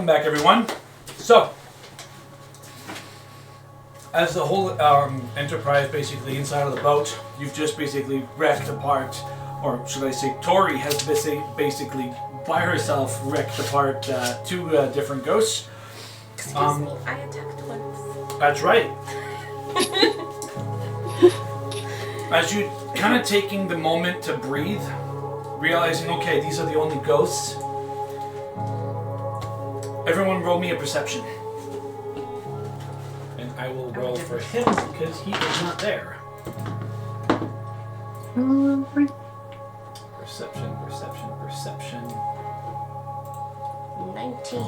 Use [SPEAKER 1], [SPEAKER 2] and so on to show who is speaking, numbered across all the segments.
[SPEAKER 1] welcome back, everyone. So, as the whole enterprise basically inside of the boat, you've just basically wrecked apart, or should I say, Tori has basically by herself wrecked apart two different ghosts.
[SPEAKER 2] Excuse me, I attacked once.
[SPEAKER 1] That's right. As you kind of taking the moment to breathe, realizing, okay, these are the only ghosts. Everyone roll me a perception. And I will roll for him because he is not there. Perception.
[SPEAKER 2] 19.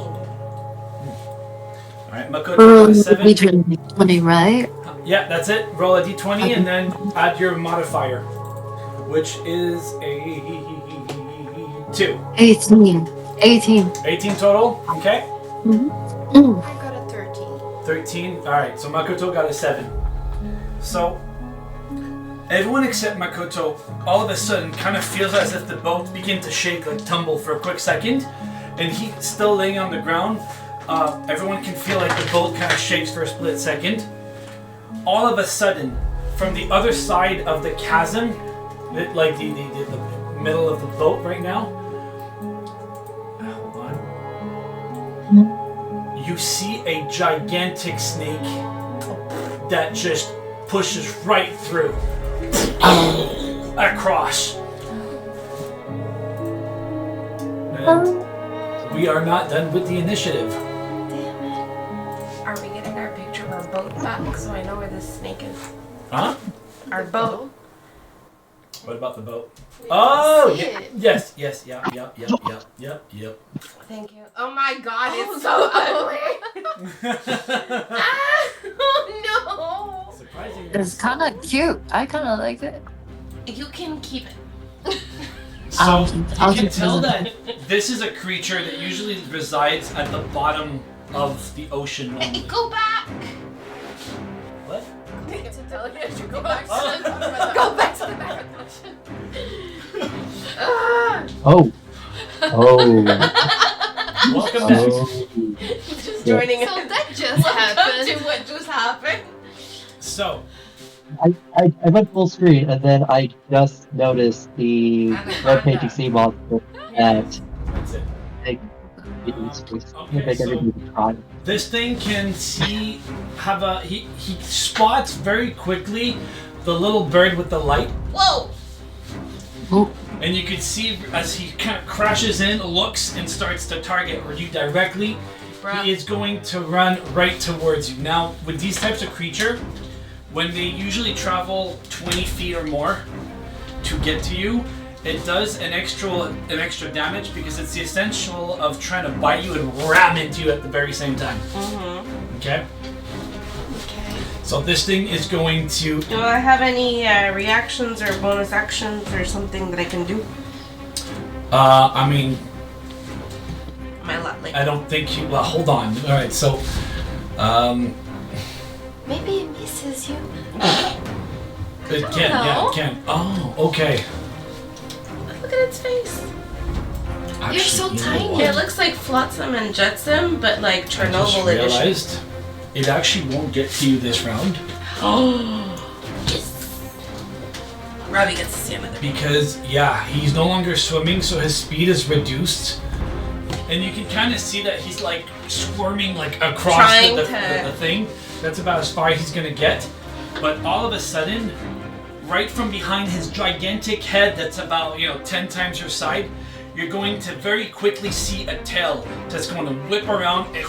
[SPEAKER 1] Alright, Makoto got a 7.
[SPEAKER 3] D20, right?
[SPEAKER 1] Yeah, that's it. Roll a d20 and then add your modifier, which is a 2.
[SPEAKER 3] 18.
[SPEAKER 1] 18 total? Okay.
[SPEAKER 3] Mm-hmm.
[SPEAKER 2] I got a 13.
[SPEAKER 1] 13. Alright, so Makoto got a 7. So, everyone except Makoto all of a sudden kind of feels as if the boat began to shake, like tumble for a quick second, and he's still laying on the ground. Everyone can feel like the boat kind of shakes for a split second. All of a sudden, from the other side of the chasm, like the middle of the boat right now, hold on, you see a gigantic snake that just pushes right through, across. And we are not done with the initiative.
[SPEAKER 2] Damn it. Are we getting our picture of our boat back so I know where this snake is?
[SPEAKER 1] Huh?
[SPEAKER 2] Our boat.
[SPEAKER 1] What about the boat? Oh,
[SPEAKER 2] See
[SPEAKER 1] yeah,
[SPEAKER 2] it.
[SPEAKER 1] yes, yep.
[SPEAKER 2] Thank you. Oh my god, it's so ugly. Oh no.
[SPEAKER 1] Surprising.
[SPEAKER 3] It's kind of cute. I kind of like it.
[SPEAKER 2] You can keep it.
[SPEAKER 1] So
[SPEAKER 3] I'll
[SPEAKER 1] you can
[SPEAKER 3] just
[SPEAKER 1] tell
[SPEAKER 3] visit.
[SPEAKER 1] that this is a creature that usually resides at the bottom of the ocean.
[SPEAKER 2] Hey,
[SPEAKER 1] Normally.
[SPEAKER 2] go back.
[SPEAKER 1] What?
[SPEAKER 2] To tell you to go back.
[SPEAKER 1] Oh.
[SPEAKER 2] Go back to the back of the ocean.
[SPEAKER 4] Oh.
[SPEAKER 1] Welcome back.
[SPEAKER 2] Just joining us.
[SPEAKER 5] So that just happened.
[SPEAKER 2] To what just happened?
[SPEAKER 1] So,
[SPEAKER 4] I went full screen and then I just noticed the rotating sea monster that
[SPEAKER 1] that's it.
[SPEAKER 4] make
[SPEAKER 1] Okay,
[SPEAKER 4] everybody cry.
[SPEAKER 1] This thing can see, he spots very quickly the little bird with the light.
[SPEAKER 2] Whoa!
[SPEAKER 1] And you can see as he kind of crashes in, looks, and starts to target you directly. He is going to run right towards you. Now, with these types of creature, when they usually travel 20 feet or more to get to you, it does an extra damage because it's the essential of trying to bite you and ram into you at the very same time.
[SPEAKER 2] Mm-hmm.
[SPEAKER 1] Okay?
[SPEAKER 2] Okay.
[SPEAKER 1] So this thing is going to...
[SPEAKER 2] Do I have any reactions or bonus actions or something that I can do?
[SPEAKER 1] I mean,
[SPEAKER 2] Am I lot late?
[SPEAKER 1] I don't think you... Well, hold on. Alright, so...
[SPEAKER 5] Maybe it misses you.
[SPEAKER 1] It can, yeah, it can. Oh, okay.
[SPEAKER 2] Look at its face.
[SPEAKER 1] Actually,
[SPEAKER 5] so
[SPEAKER 1] you know
[SPEAKER 5] tiny.
[SPEAKER 1] what?
[SPEAKER 2] It looks like Flotsam and Jetsam, but like
[SPEAKER 1] I just
[SPEAKER 2] Chernobyl edition.
[SPEAKER 1] realized it actually won't get to you this round
[SPEAKER 2] Yes. Robbie gets to see another.
[SPEAKER 1] because, yeah, he's no longer swimming, so his speed is reduced. And you can kind of see that he's like squirming like across
[SPEAKER 2] Trying
[SPEAKER 1] the
[SPEAKER 2] to-
[SPEAKER 1] thing. That's about as far as he's gonna get. But all of a sudden, right from behind his gigantic head that's about, 10 times your side, you're going to very quickly see a tail that's going to whip around and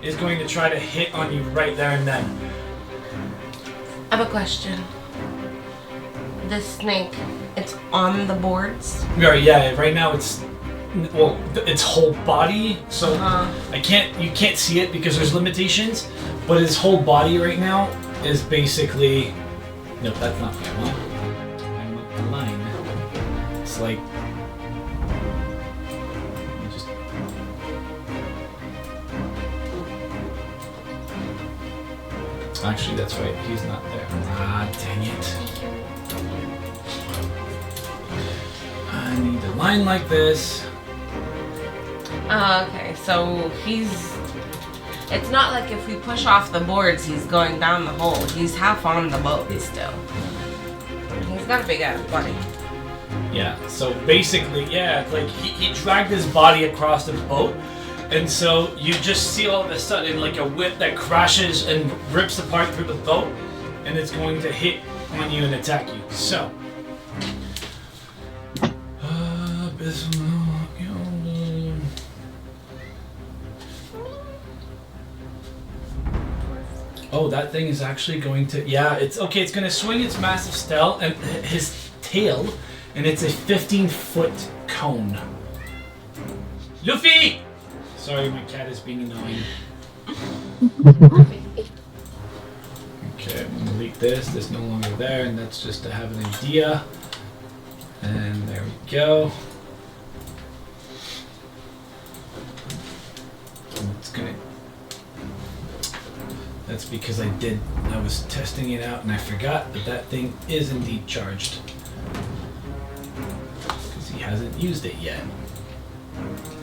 [SPEAKER 1] is going to try to hit on you right there and then.
[SPEAKER 2] I have a question. This snake, it's on the boards.
[SPEAKER 1] Yeah, right now it's its whole body, so
[SPEAKER 2] Uh-huh.
[SPEAKER 1] you can't see it because there's limitations, but his whole body right now is basically, nope, that's not what I want. I want the line. It's like, let me just, actually that's right, he's not there. Ah, dang it. I need a line like this.
[SPEAKER 2] Okay, so it's not like if we push off the boards, he's going down the hole. He's half on the boat still. He's got a big ass body.
[SPEAKER 1] Yeah, so basically, yeah, like he dragged his body across the boat, and so you just see all of a sudden like a whip that crashes and rips apart through the boat, and it's going to hit on you and attack you. So, oh, that thing is actually going to, yeah, it's okay. It's going to swing its massive tail and his tail, and it's a 15-foot cone. Luffy! Sorry, my cat is being annoying. Okay, I'm going to delete this. This is no longer there, and that's just to have an idea. And there we go. It's going to... That's because I was testing it out and I forgot that that thing is indeed charged. Because he hasn't used it yet.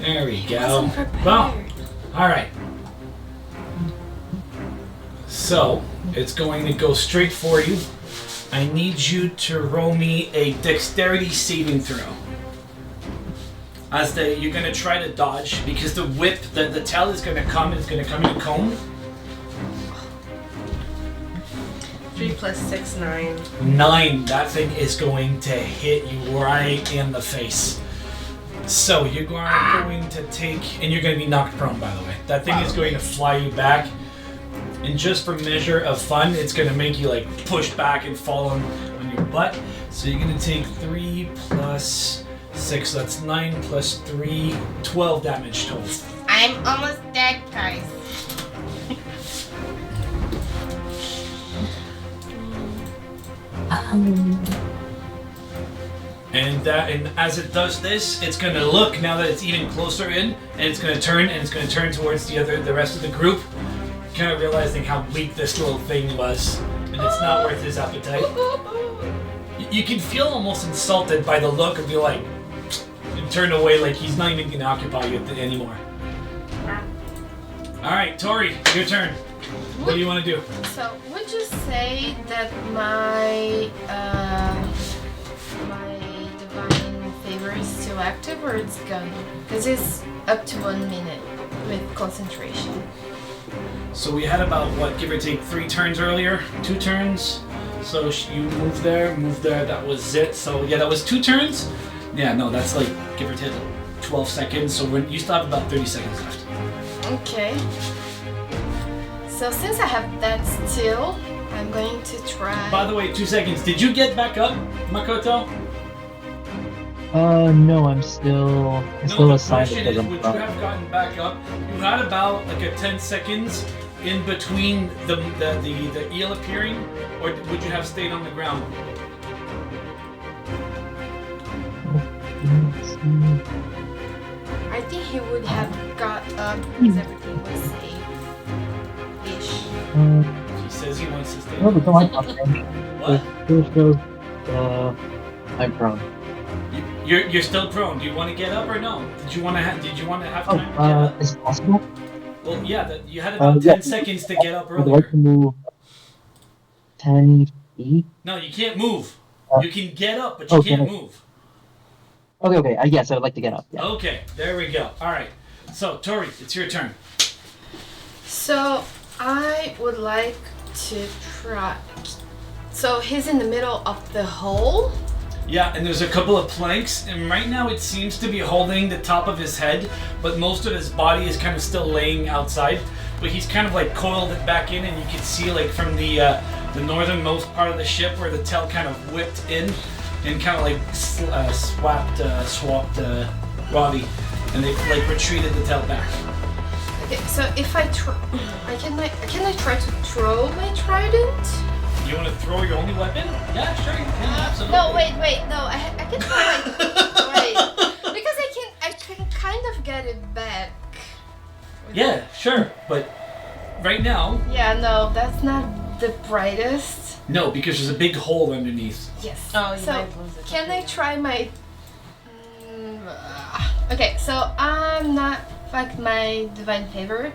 [SPEAKER 1] There we go. Well, alright. So, it's going to go straight for you. I need you to roll me a dexterity saving throw. You're going to try to dodge because the whip, the tail is going to come, it's going to come in a cone.
[SPEAKER 2] 3 + 6, 9.
[SPEAKER 1] 9. That thing is going to hit you right in the face. So you're going to take, and you're going to be knocked prone, by the way. That thing is going to fly you back, and just for measure of fun, it's going to make you like push back and fall on your butt. So you're going to take 3 + 6. That's 9 + 3, 12 damage total.
[SPEAKER 2] I'm almost dead, guys.
[SPEAKER 1] And as it does this, it's going to look, now that it's even closer in, and it's going to turn, and it's going to turn towards the rest of the group, kind of realizing how weak this little thing was, and it's not worth his appetite. You can feel almost insulted by the look of you, like, and turn away, like he's not even going to occupy you anymore. All right, Tori, your turn. What do you want to do?
[SPEAKER 5] So, would you say that my divine favor is still active or it's gone? Because it's up to 1 minute with concentration.
[SPEAKER 1] So we had about, what, give or take 3 turns earlier? 2 turns? So you move there, that was it. So yeah, that was 2 turns? Yeah, no, that's like, give or take 12 seconds. So you still have about 30 seconds left.
[SPEAKER 5] Okay. So since I have that still, I'm going to try...
[SPEAKER 1] By the way, 2 seconds. Did you get back up, Makoto?
[SPEAKER 4] No, I'm still assigned
[SPEAKER 1] question
[SPEAKER 4] because
[SPEAKER 1] is,
[SPEAKER 4] I'm
[SPEAKER 1] would you
[SPEAKER 4] drunk.
[SPEAKER 1] have gotten back up? You had about like a 10 seconds in between the eel appearing, or would you have stayed on the ground?
[SPEAKER 5] I think he would have got up because everything was safe-ish.
[SPEAKER 1] He says he wants to stay.
[SPEAKER 4] No, but I'm not.
[SPEAKER 1] What?
[SPEAKER 4] I'm prone.
[SPEAKER 1] You're still prone. Do you want to get up or no? Did you want to have time to get
[SPEAKER 4] Oh,
[SPEAKER 1] up?
[SPEAKER 4] is it possible?
[SPEAKER 1] Well, yeah. You had about 10 seconds to get up
[SPEAKER 4] I'd like
[SPEAKER 1] earlier.
[SPEAKER 4] to move 10 feet.
[SPEAKER 1] No, you can't move. You can get up, but you
[SPEAKER 4] Okay.
[SPEAKER 1] can't move.
[SPEAKER 4] Okay. Yes, I would like to get up. Yeah.
[SPEAKER 1] Okay, there we go. All right. So, Tori, it's your turn.
[SPEAKER 5] So I would like to try... So he's in the middle of the hole?
[SPEAKER 1] Yeah, and there's a couple of planks, and right now it seems to be holding the top of his head, but most of his body is kind of still laying outside. But he's kind of like coiled it back in, and you can see like from the northernmost part of the ship where the tail kind of whipped in and kind of like swapped Robbie, and they like retreated the tail back.
[SPEAKER 5] Okay, so if I try... Can I try to throw my trident?
[SPEAKER 1] You want to throw your only weapon? Yeah, sure, you can, absolutely.
[SPEAKER 5] No, wait, no, I can try wait, because I can kind of get it back.
[SPEAKER 1] Yeah, sure, but right now...
[SPEAKER 5] Yeah, no, that's not the brightest.
[SPEAKER 1] No, because there's a big hole underneath.
[SPEAKER 5] Yes.
[SPEAKER 2] Oh, you
[SPEAKER 5] so
[SPEAKER 2] might lose it.
[SPEAKER 5] can I try my Okay, so I'm not like my divine favor.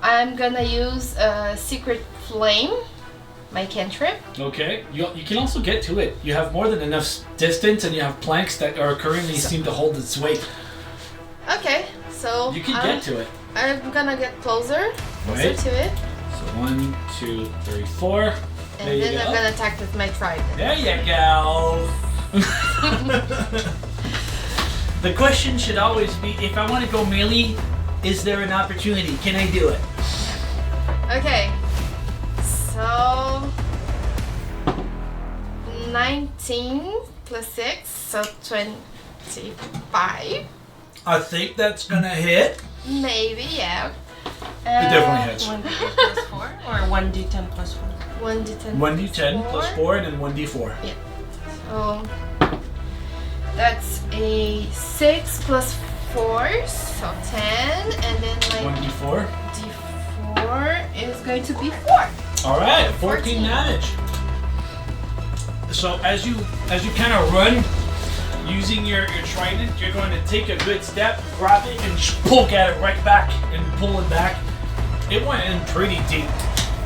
[SPEAKER 5] I'm gonna use a secret flame, my cantrip.
[SPEAKER 1] Okay, you can also get to it. You have more than enough distance, and you have planks that are currently seem to hold its weight.
[SPEAKER 5] Okay, so
[SPEAKER 1] You can get to it.
[SPEAKER 5] I'm gonna get closer
[SPEAKER 1] Right.
[SPEAKER 5] to it,
[SPEAKER 1] So 1, 2, 3, 4.
[SPEAKER 5] and
[SPEAKER 1] There you
[SPEAKER 5] then
[SPEAKER 1] go.
[SPEAKER 5] I'm gonna attack with my trident.
[SPEAKER 1] There you go. The question should always be, if I want to go melee, is there an opportunity? Can I do it?
[SPEAKER 5] Okay, so 19 plus 6, so 25.
[SPEAKER 1] I think that's gonna hit.
[SPEAKER 5] Maybe, yeah.
[SPEAKER 1] It definitely hits.
[SPEAKER 2] 1d10 plus 4 or 1d10 plus 4?
[SPEAKER 5] 1d10.
[SPEAKER 1] 1d10 plus 4 and then 1d4.
[SPEAKER 5] So that's a 6 plus 4, so 10, and then my
[SPEAKER 1] 1d4.
[SPEAKER 5] d4 is going to be 4.
[SPEAKER 1] Alright, 14
[SPEAKER 5] 14.
[SPEAKER 1] damage. So as you kind of run, using your trident, you're going to take a good step, grab it, and just poke at it right back and pull it back. It went in pretty deep.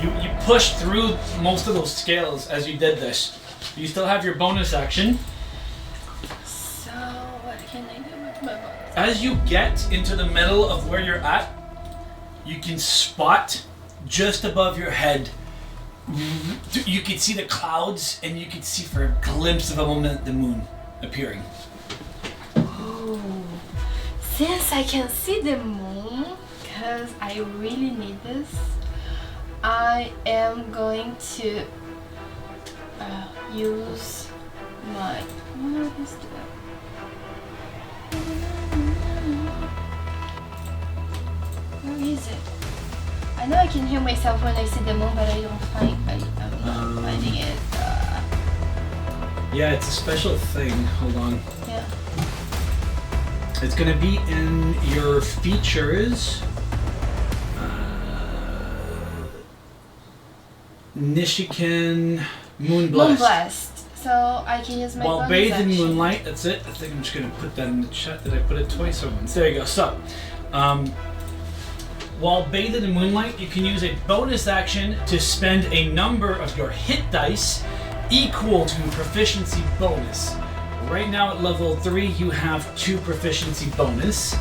[SPEAKER 1] You pushed through most of those scales as you did this. You still have your bonus action.
[SPEAKER 5] So what can I do with my bonus?
[SPEAKER 1] As you get into the middle of where you're at, you can spot just above your head. You can see the clouds, and you can see for a glimpse of a moment the moon appearing.
[SPEAKER 5] Ooh. Since I can see the moon, because I really need this, I am going to use my. What is that? Where is it? I know I can hear myself when I see the moon, but I'm not finding it.
[SPEAKER 1] Yeah, it's a special thing. Hold on.
[SPEAKER 5] Yeah.
[SPEAKER 1] It's gonna be in your features. Nishiken Moonblast.
[SPEAKER 5] Moonblast. So I can use my
[SPEAKER 1] While
[SPEAKER 5] bonus
[SPEAKER 1] bathed in
[SPEAKER 5] action.
[SPEAKER 1] moonlight, that's it. I think I'm just gonna put that in the chat. Did I put it twice or once? There you go. So, while bathed in moonlight, you can use a bonus action to spend a number of your hit dice equal to proficiency bonus. Right now at level 3, you have 2 proficiency bonus.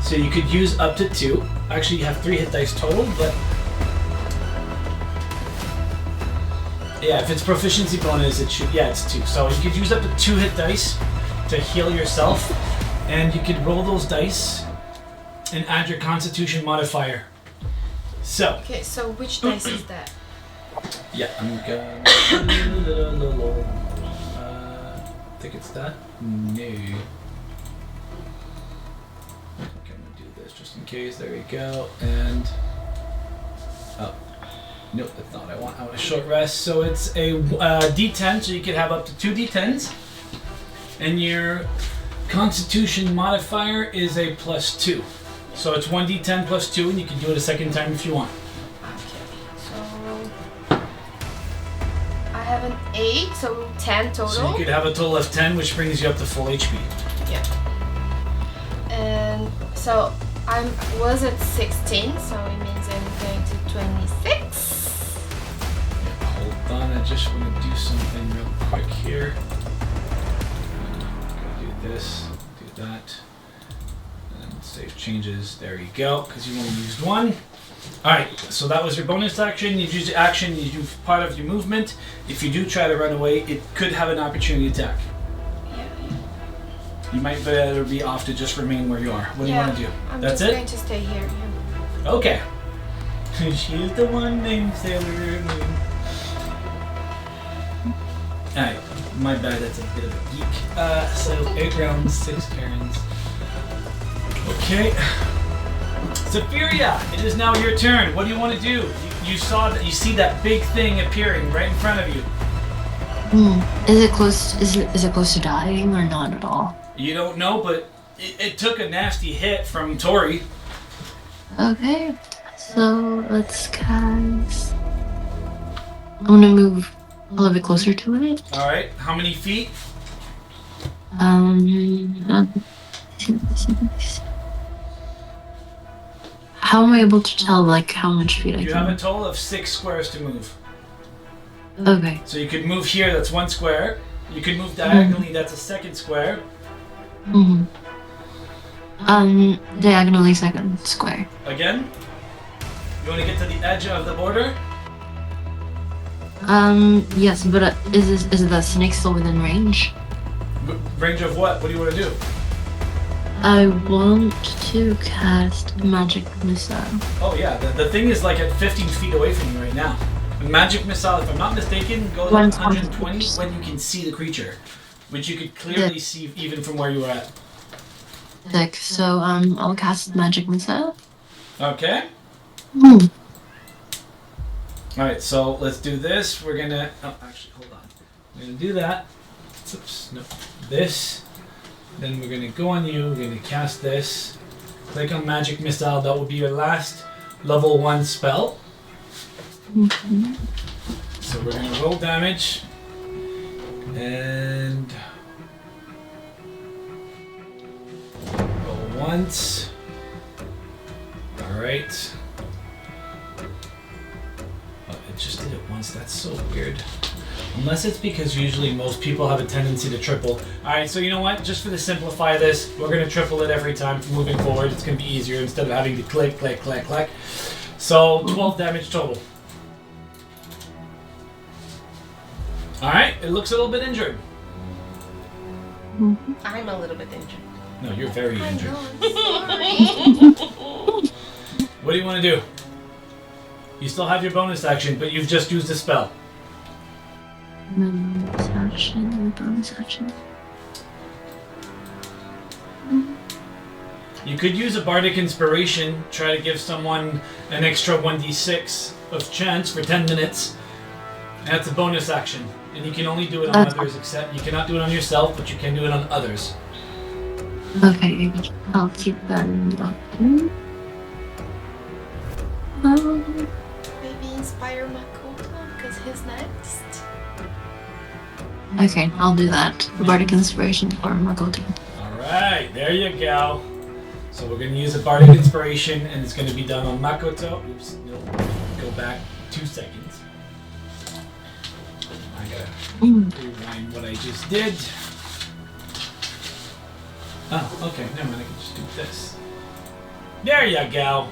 [SPEAKER 1] So you could use up to 2. Actually, you have 3 hit dice total, but yeah, if it's proficiency bonus, it should, yeah, it's 2. So you could use up to 2 hit dice to heal yourself, and you could roll those dice and add your constitution modifier. So,
[SPEAKER 5] Okay, so which dice is that?
[SPEAKER 1] yeah, I'm gonna I think it's that. No. Gonna do this just in case. There you go. And oh, nope, that's not what I want. I want a short rest. So it's a D10. So you could have up to 2 D10s, and your Constitution modifier is a +2. So it's 1d10 +2, and you can do it a second time if you want.
[SPEAKER 5] Okay, so I have an 8, so 10 total.
[SPEAKER 1] So you could have a total of 10, which brings you up to full HP.
[SPEAKER 5] Yeah. And so I was at 16, so it means I'm going to 26.
[SPEAKER 1] Hold on, I just want to do something real quick here. Gotta do this, do that, and save changes. There you go, because you only used 1. Alright, so that was your bonus action. You've used your action, you do part of your movement. If you do try to run away, it could have an opportunity attack.
[SPEAKER 5] Yeah.
[SPEAKER 1] You might better be off to just remain where you are. What do you want to do?
[SPEAKER 5] I'm
[SPEAKER 1] That's
[SPEAKER 5] just
[SPEAKER 1] it?
[SPEAKER 5] going to stay here. Yeah.
[SPEAKER 1] Okay. She's the one named Sailor Moon. Alright, my bad, that's a bit of a geek. So 8 rounds, 6 turns. Okay. Zephyria, it is now your turn. What do you want to do? You saw that, you see that big thing appearing right in front of you.
[SPEAKER 3] Is it close? Is it close to dying or not at all?
[SPEAKER 1] You don't know, but it took a nasty hit from Tori.
[SPEAKER 3] Okay, so let's cast. I'm gonna move a little bit closer to it.
[SPEAKER 1] Alright, how many feet?
[SPEAKER 3] Um, how am I able to tell like how much feet I
[SPEAKER 1] You
[SPEAKER 3] can
[SPEAKER 1] have a
[SPEAKER 3] move?
[SPEAKER 1] total of 6 squares to move.
[SPEAKER 3] Okay.
[SPEAKER 1] So you could move here, that's 1 square. You could move diagonally, that's a second square.
[SPEAKER 3] Mm-hmm. Diagonally second square.
[SPEAKER 1] Again? You want to get to the edge of the border?
[SPEAKER 3] Yes, but is the snake still within range?
[SPEAKER 1] Range of what? What do you want to do?
[SPEAKER 3] I want to cast magic missile.
[SPEAKER 1] Oh yeah, the thing is like at 15 feet away from you right now. A magic missile, if I'm not mistaken, goes up to 120 when you can see the creature, which you could clearly see even from where you were at.
[SPEAKER 3] Sick. So I'll cast magic missile.
[SPEAKER 1] Okay.
[SPEAKER 3] Hmm.
[SPEAKER 1] All right, so let's do this. We're gonna. Oh, actually, hold on. We're gonna do that. Oops. No. This. Then we're gonna go on you. We're gonna cast this. Click on magic missile. That will be your last level 1 spell.
[SPEAKER 3] Mm-hmm.
[SPEAKER 1] So we're gonna roll damage. And roll once. Alright. Oh, it just did it once. That's so weird. Unless it's because usually most people have a tendency to triple. Alright, so you know what? Just for to simplify this, we're gonna triple it every time moving forward. It's gonna be easier instead of having to click, click, click, click. So 12 damage total. Alright, it looks a little bit injured.
[SPEAKER 2] I'm a little bit injured.
[SPEAKER 1] No, you're very
[SPEAKER 5] I
[SPEAKER 1] injured.
[SPEAKER 5] know, I'm sorry.
[SPEAKER 1] What do you want to do? You still have your bonus action, but you've just used a spell.
[SPEAKER 3] Bonus action.
[SPEAKER 1] You could use a bardic inspiration, try to give someone an extra 1d6 of chance for 10 minutes. That's a bonus action, and you can only do it on others. Except you cannot do it on yourself, but you can do it on others.
[SPEAKER 3] Okay, I'll keep that in mind.
[SPEAKER 5] Maybe inspire Makoto because he's next.
[SPEAKER 3] Okay, I'll do that. Bardic inspiration for Makoto.
[SPEAKER 1] Alright, there you go. So we're going to use a bardic inspiration, and it's going to be done on Makoto. Oops, no. Go back 2 seconds. I gotta rewind what I just did. Oh, okay, never mind, I can just do this. There you go.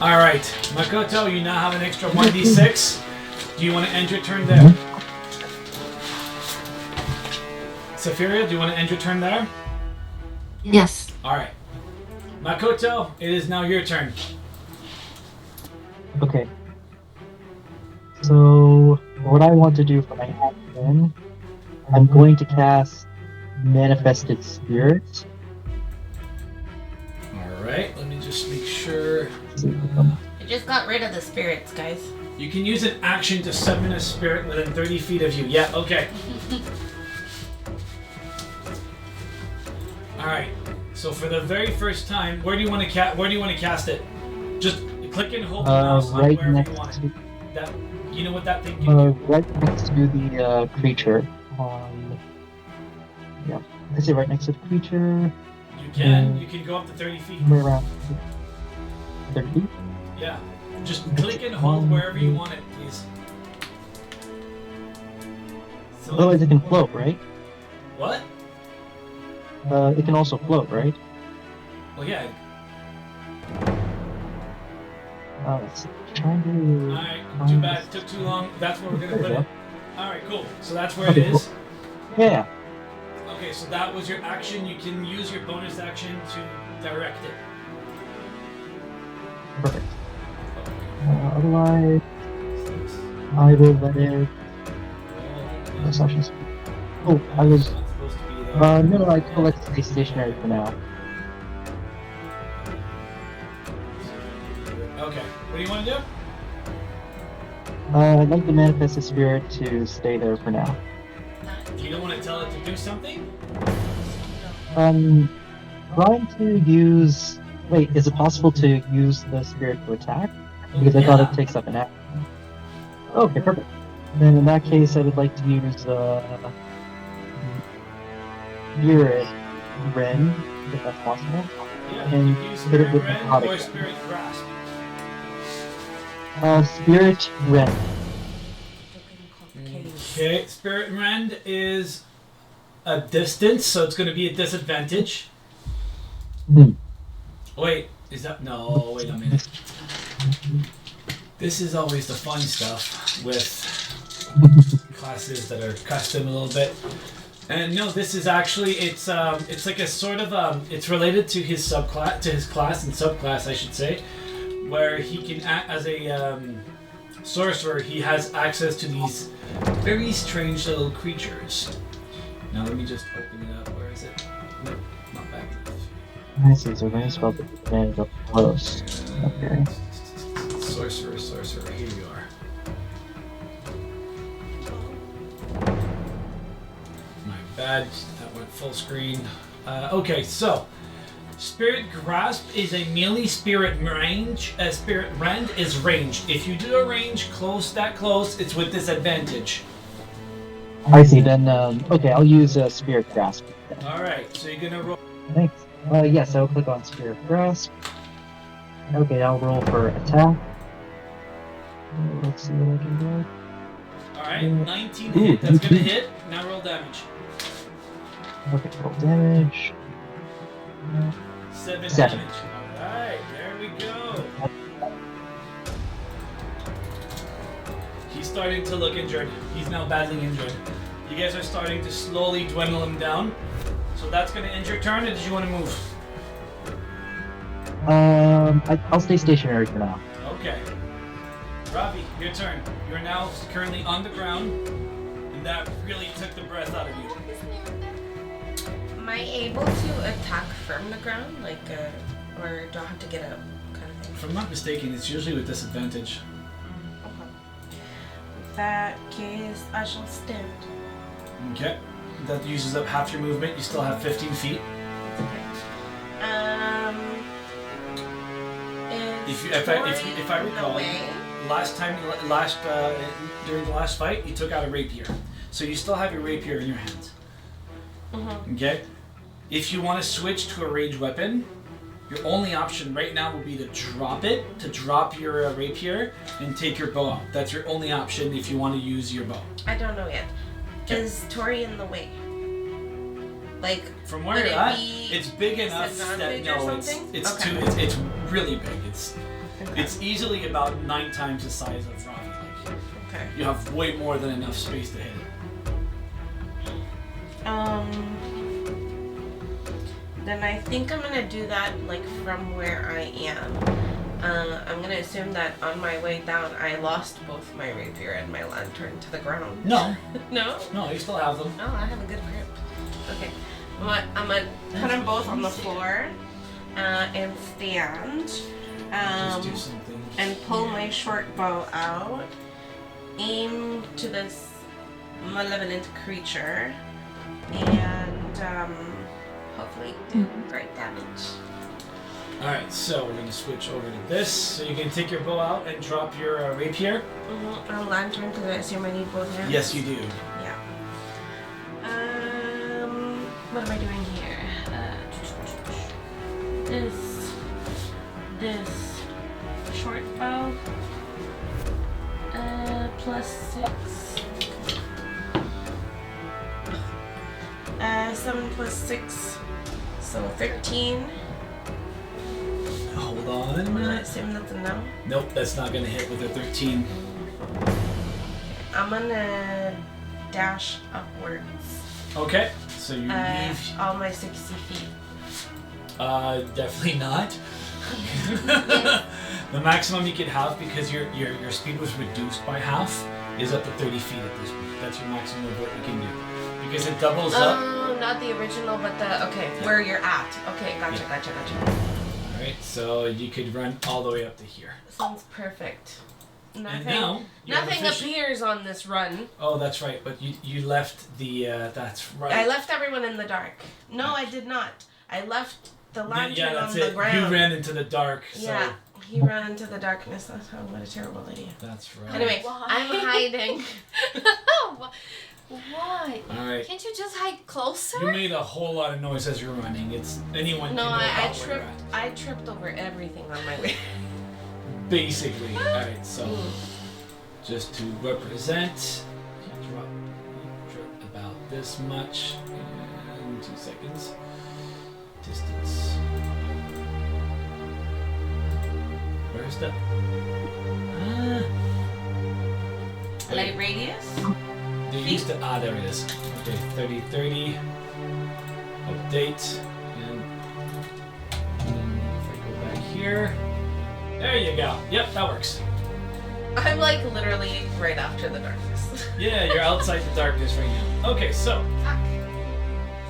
[SPEAKER 1] Alright, Makoto, you now have an extra 1d6. Do you want to end your turn there? Sephiria, do you want to end your turn there?
[SPEAKER 3] Yes.
[SPEAKER 1] Alright. Makoto, it is now your turn.
[SPEAKER 4] Okay. So, what I want to do for my action, I'm going to cast Manifested Spirit.
[SPEAKER 1] Alright, let me just make sure.
[SPEAKER 2] I just got rid of the spirits, guys.
[SPEAKER 1] You can use an action to summon a spirit within 30 feet of you. Yeah, okay. Alright, so for the very first time, where do you want to cast it? Just click and hold the mouse on
[SPEAKER 4] Right
[SPEAKER 1] wherever
[SPEAKER 4] next
[SPEAKER 1] you want
[SPEAKER 4] to,
[SPEAKER 1] it. That, you know what that thing can do?
[SPEAKER 4] right next to the creature. Yeah, I say right next to the creature.
[SPEAKER 1] You can go up to 30 feet.
[SPEAKER 4] Somewhere around 30 feet.
[SPEAKER 1] Yeah. Just click and hold wherever you want it, please. So,
[SPEAKER 4] Otherwise, it can float, right?
[SPEAKER 1] what?
[SPEAKER 4] It can also float, right?
[SPEAKER 1] Well, yeah.
[SPEAKER 4] It's trying to.
[SPEAKER 1] Alright, too bad. It took too long. That's where we're going to
[SPEAKER 4] There
[SPEAKER 1] put
[SPEAKER 4] you
[SPEAKER 1] it. Alright, cool. So that's where it
[SPEAKER 4] Okay,
[SPEAKER 1] is.
[SPEAKER 4] Yeah.
[SPEAKER 1] Okay, so that was your action. You can use your bonus action to direct it.
[SPEAKER 4] Perfect. Otherwise, I will let it. That's actually. Oh, I was.
[SPEAKER 1] Not supposed to be there.
[SPEAKER 4] No, I will let it stay stationary for now.
[SPEAKER 1] Okay, what do you want to do?
[SPEAKER 4] I'd like the Manifested Spirit to stay there for now.
[SPEAKER 1] You don't want to tell it to do something?
[SPEAKER 4] Trying to use. Wait, is it possible to use the spirit to attack? Because I thought it takes up an action. Okay, perfect. Then in that case, I would like to use Spirit Rend, if that's possible.
[SPEAKER 1] Yeah,
[SPEAKER 4] And
[SPEAKER 1] you can use
[SPEAKER 4] hit it
[SPEAKER 1] Spirit
[SPEAKER 4] with
[SPEAKER 1] Rend
[SPEAKER 4] Hypnotic
[SPEAKER 1] or
[SPEAKER 4] Rend.
[SPEAKER 1] Spirit Grasp.
[SPEAKER 4] Spirit Rend.
[SPEAKER 1] Okay, Spirit Rend is a distance, so it's going to be a disadvantage.
[SPEAKER 4] Hmm.
[SPEAKER 1] Wait, is that... No, wait a minute. This is always the fun stuff with classes that are custom a little bit. And no, this is actually, it's like a sort of, it's related to his subclass, to his class and subclass, I should say, where he can act as a sorcerer. He has access to these very strange little creatures. Now let me just open it up. Where is it? Nope, not back enough.
[SPEAKER 4] I see, so range spell with advantage of close. Okay.
[SPEAKER 1] Sorcerer, here you are. My bad, that went full screen. Okay, so Spirit Grasp is a melee spirit range. Spirit Rend is ranged. If you do a range that close, it's with disadvantage.
[SPEAKER 4] I see, then, okay, I'll use Spirit Grasp.
[SPEAKER 1] Alright, so you're gonna roll.
[SPEAKER 4] Thanks. Yes, I'll click on Spirit Grasp. Okay, I'll roll for attack. Let's see what I can do.
[SPEAKER 1] Alright, 19 to hit. That's gonna hit. Now roll damage.
[SPEAKER 4] Okay, roll damage.
[SPEAKER 1] 7
[SPEAKER 4] Seven.
[SPEAKER 1] damage. Alright, there we go. He's starting to look injured. He's now badly injured. You guys are starting to slowly dwindle him down. So that's gonna end your turn, or did you want to move?
[SPEAKER 4] I'll stay stationary for now.
[SPEAKER 1] Okay. Ravi, your turn. You're now currently on the ground, and that really took the breath out of you.
[SPEAKER 2] Am I able to attack from the ground, like, or do I have to get up, kind of thing?
[SPEAKER 1] If I'm not mistaken, it's usually with disadvantage.
[SPEAKER 2] Okay. In that case, I shall stand.
[SPEAKER 1] Okay. That uses up half your movement. You still have 15 feet.
[SPEAKER 2] That's okay.
[SPEAKER 1] If I recall, during the last fight, you took out a rapier, so you still have your rapier in your hands.
[SPEAKER 2] Mm-hmm.
[SPEAKER 1] Okay. If you want to switch to a ranged weapon, your only option right now will be to drop it, to drop your rapier and take your bow out. That's your only option if you want to use your bow.
[SPEAKER 2] I don't know yet.
[SPEAKER 1] Okay.
[SPEAKER 2] Is Tori in the way? Like,
[SPEAKER 1] From where
[SPEAKER 2] would
[SPEAKER 1] you're
[SPEAKER 2] it
[SPEAKER 1] at,
[SPEAKER 2] be
[SPEAKER 1] it's big enough that
[SPEAKER 2] disadvantage or
[SPEAKER 1] no, it's
[SPEAKER 2] something?
[SPEAKER 1] it's really big.
[SPEAKER 2] Okay.
[SPEAKER 1] It's easily about 9 times the size of Ravi. Like,
[SPEAKER 2] Okay.
[SPEAKER 1] you have way more than enough space to hit it.
[SPEAKER 2] Then I think I'm gonna do that like from where I am. I'm gonna assume that on my way down I lost both my rapier and my lantern to the ground.
[SPEAKER 1] No,
[SPEAKER 2] No?
[SPEAKER 1] no, you still have them.
[SPEAKER 2] Oh, I have a good grip. Okay. I'm gonna put them both on the floor and stand.
[SPEAKER 1] Just do something.
[SPEAKER 2] And pull my short bow out. Aim to this malevolent creature. And hopefully do great damage.
[SPEAKER 1] Alright, so we're going to switch over to this. So you can take your bow out and drop your rapier.
[SPEAKER 2] A lantern, because I assume I need both hands.
[SPEAKER 1] Yes, you do.
[SPEAKER 2] Yeah. What am I doing here? This short bow. +6. 7 + 6, so 13.
[SPEAKER 1] Hold on.
[SPEAKER 2] I'm gonna assume that's a no.
[SPEAKER 1] Nope, that's not going to hit with a 13.
[SPEAKER 2] I'm gonna dash upwards.
[SPEAKER 1] Okay, so you leave.
[SPEAKER 2] All my 60 feet.
[SPEAKER 1] Definitely not. The maximum you could have, because your speed was reduced by half, is up to 30 feet at this point. That's your maximum of what you can do. Because it doubles up.
[SPEAKER 2] Oh, not the original, but where you're at. Okay, gotcha.
[SPEAKER 1] Alright, so you could run all the way up to here.
[SPEAKER 2] Sounds perfect.
[SPEAKER 1] And now,
[SPEAKER 2] Nothing appears on this run.
[SPEAKER 1] Oh, that's right, but you left the, that's right.
[SPEAKER 2] I left everyone in the dark. No, I did not. I left the lantern
[SPEAKER 1] that's
[SPEAKER 2] on the
[SPEAKER 1] it.
[SPEAKER 2] ground.
[SPEAKER 1] You ran into the dark, so.
[SPEAKER 2] Yeah, he ran into the darkness. What a terrible idea.
[SPEAKER 1] That's right.
[SPEAKER 2] Anyway,
[SPEAKER 5] Why?
[SPEAKER 2] I'm hiding.
[SPEAKER 5] Why?
[SPEAKER 1] Alright, Alright.
[SPEAKER 5] Can't you just hide closer?
[SPEAKER 1] You made a whole lot of noise as you're running. Anyone
[SPEAKER 2] No,
[SPEAKER 1] can know
[SPEAKER 2] I
[SPEAKER 1] about where you're at.
[SPEAKER 2] tripped over everything on my way.
[SPEAKER 1] Basically. Alright, so just to represent, you drop about this much in 2 seconds. Distance. Where's the
[SPEAKER 2] Light radius?
[SPEAKER 1] They used to there it is. Okay, 30. Update. And then if I go back here. There you go. Yep, that works.
[SPEAKER 2] I'm like literally right after the darkness.
[SPEAKER 1] Yeah, you're outside the darkness right now. Okay, so
[SPEAKER 2] Fuck.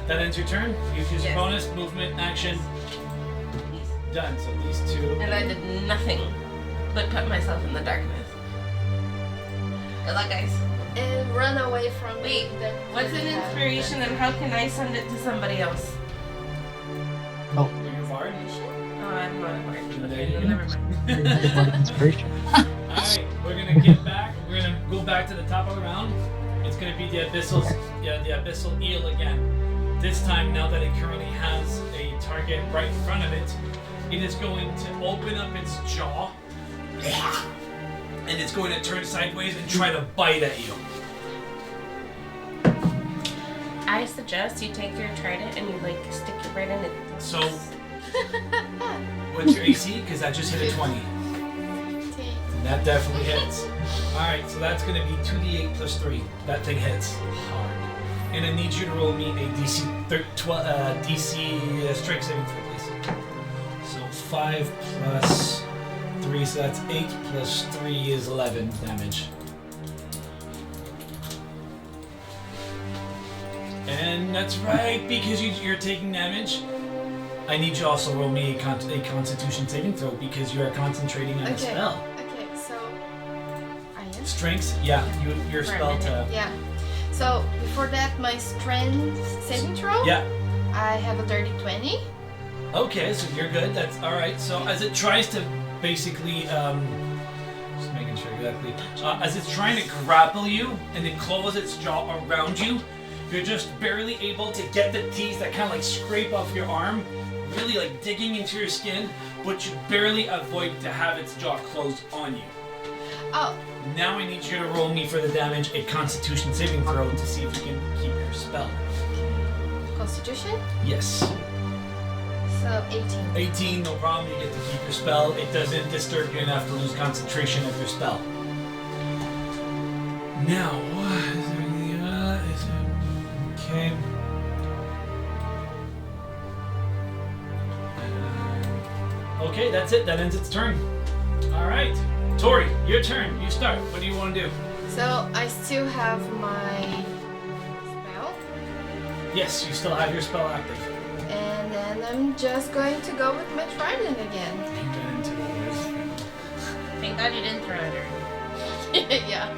[SPEAKER 1] that ends your turn. You use your
[SPEAKER 2] Yes.
[SPEAKER 1] bonus, movement, action. Done. So these two.
[SPEAKER 2] And I did nothing but put myself in the darkness. Good luck, guys.
[SPEAKER 5] And run away from
[SPEAKER 2] Wait,
[SPEAKER 5] that.
[SPEAKER 2] what's an inspiration and how can I send it to somebody else?
[SPEAKER 1] Are you Bard?
[SPEAKER 2] Oh, I'm not a bard.
[SPEAKER 1] There
[SPEAKER 2] Okay,
[SPEAKER 1] you
[SPEAKER 2] then
[SPEAKER 1] go.
[SPEAKER 2] never mind.
[SPEAKER 4] Inspiration.
[SPEAKER 1] Alright, we're gonna get back. We're gonna go back to the top of the round. It's gonna be the abyssal eel again. This time, now that it currently has a target right in front of it, it is going to open up its jaw and it's going to turn sideways and try to bite at you.
[SPEAKER 2] I suggest you take your trident and you like stick it right in it.
[SPEAKER 1] So, what's your AC? Because that just hit a 20. That definitely hits. Alright, so that's going to be 2d8 plus 3. That thing hits hard. And I need you to roll me a DC strength saving throw, please. So 5 plus 3, so that's 8 plus 3 is 11 damage. And that's right, because you're taking damage. I need you to also roll me a constitution saving throw because you are concentrating on a spell.
[SPEAKER 5] Okay, so I am.
[SPEAKER 1] Strengths? Yeah, your
[SPEAKER 2] For a
[SPEAKER 1] spell
[SPEAKER 2] minute.
[SPEAKER 1] tab.
[SPEAKER 5] Yeah. So before that, my strength saving throw.
[SPEAKER 1] Yeah.
[SPEAKER 5] I have a dirty 20.
[SPEAKER 1] Okay, so you're good. That's all right. So as it tries to basically, just making sure exactly, as it's trying to grapple you and it close its jaw around you, you're just barely able to get the teeth that kind of like scrape off your arm, really like digging into your skin, but you barely avoid to have its jaw closed on you.
[SPEAKER 5] Oh,
[SPEAKER 1] Now I need you to roll me for the damage a Constitution saving throw to see if you can keep your spell.
[SPEAKER 5] Constitution.
[SPEAKER 1] Yes.
[SPEAKER 5] So 18.
[SPEAKER 1] 18, no problem. You get to keep your spell. It doesn't disturb you enough to lose concentration of your spell. Now, what is there anything? Okay. Okay, that's it. That ends its turn. All right, Tori, your turn. You start. What do you want to do?
[SPEAKER 5] So I still have my spell,
[SPEAKER 1] Yes, you still have your spell active.
[SPEAKER 5] and then I'm just going to go with my trident again.
[SPEAKER 1] You get into the woods.
[SPEAKER 2] Thank God you didn't throw it her.
[SPEAKER 5] Yeah.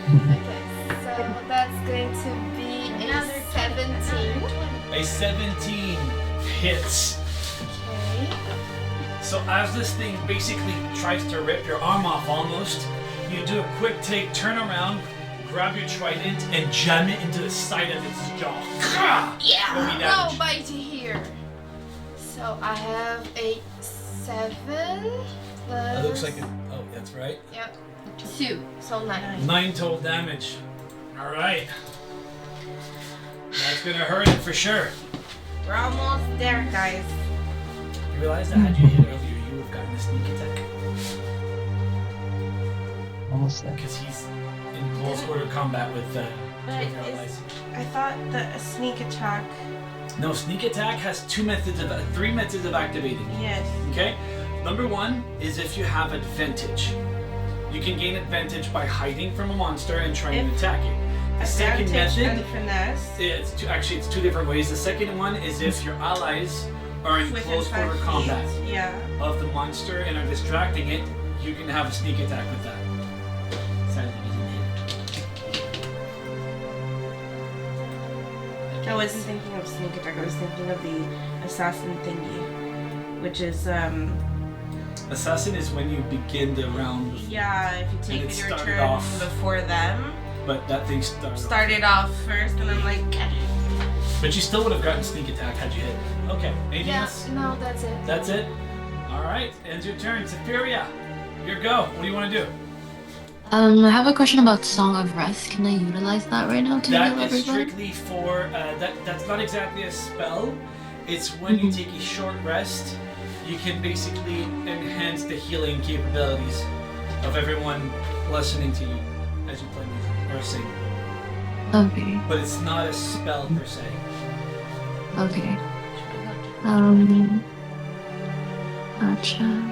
[SPEAKER 5] Okay, so that's going to be a 17.
[SPEAKER 1] A 17 hits.
[SPEAKER 5] Okay.
[SPEAKER 1] So as this thing basically tries to rip your arm off almost, you do a quick take, turn around, grab your trident, and jam it into the side of its jaw.
[SPEAKER 2] Yeah.
[SPEAKER 1] Roll me
[SPEAKER 5] No
[SPEAKER 1] damage.
[SPEAKER 5] bite here. So I have a 7 plus.
[SPEAKER 1] That looks like oh, that's right.
[SPEAKER 5] Yep. 2. So 9.
[SPEAKER 1] 9 total damage. Alright. That's gonna hurt it for sure.
[SPEAKER 2] We're almost there, guys.
[SPEAKER 1] You realize that had you hit earlier, you would have gotten a sneak attack.
[SPEAKER 4] Almost there.
[SPEAKER 1] Because he's in close quarter combat with your allies.
[SPEAKER 2] I thought that a sneak attack.
[SPEAKER 1] No, sneak attack has 3 methods of activating.
[SPEAKER 2] Yes.
[SPEAKER 1] Okay? Number 1 is if you have advantage. You can gain advantage by hiding from a monster and trying to attack it. The second
[SPEAKER 2] Advantage
[SPEAKER 1] method,
[SPEAKER 2] and finesse.
[SPEAKER 1] it's two different ways. The second one is if your allies are in
[SPEAKER 2] Within
[SPEAKER 1] close
[SPEAKER 2] 5
[SPEAKER 1] quarter
[SPEAKER 2] feet.
[SPEAKER 1] combat
[SPEAKER 2] Yeah.
[SPEAKER 1] of the monster and are distracting it, you can have a sneak attack with that. Sadly, we didn't hit
[SPEAKER 2] I wasn't thinking of sneak attack. I was thinking of the assassin thingy, which is
[SPEAKER 1] it. Assassin is when you begin the round.
[SPEAKER 2] yeah. If you
[SPEAKER 1] And
[SPEAKER 2] take
[SPEAKER 1] it
[SPEAKER 2] your
[SPEAKER 1] started
[SPEAKER 2] turn
[SPEAKER 1] off-
[SPEAKER 2] before them,
[SPEAKER 1] but that thing
[SPEAKER 2] Started off first, and I'm like,
[SPEAKER 1] But you still would have gotten sneak attack had you hit. Okay, anything else?
[SPEAKER 5] No, that's it.
[SPEAKER 1] That's it? Alright, ends your turn. Safiria, your go. What do you want to do?
[SPEAKER 3] I have a question about Song of Rest. Can I utilize that right now to heal
[SPEAKER 1] That is
[SPEAKER 3] everybody?
[SPEAKER 1] strictly for, that's not exactly a spell. It's when you take a short rest, you can basically enhance the healing capabilities of everyone listening to you as you play music or sing.
[SPEAKER 3] Okay.
[SPEAKER 1] But it's not a spell per se.
[SPEAKER 3] Okay. Gotcha.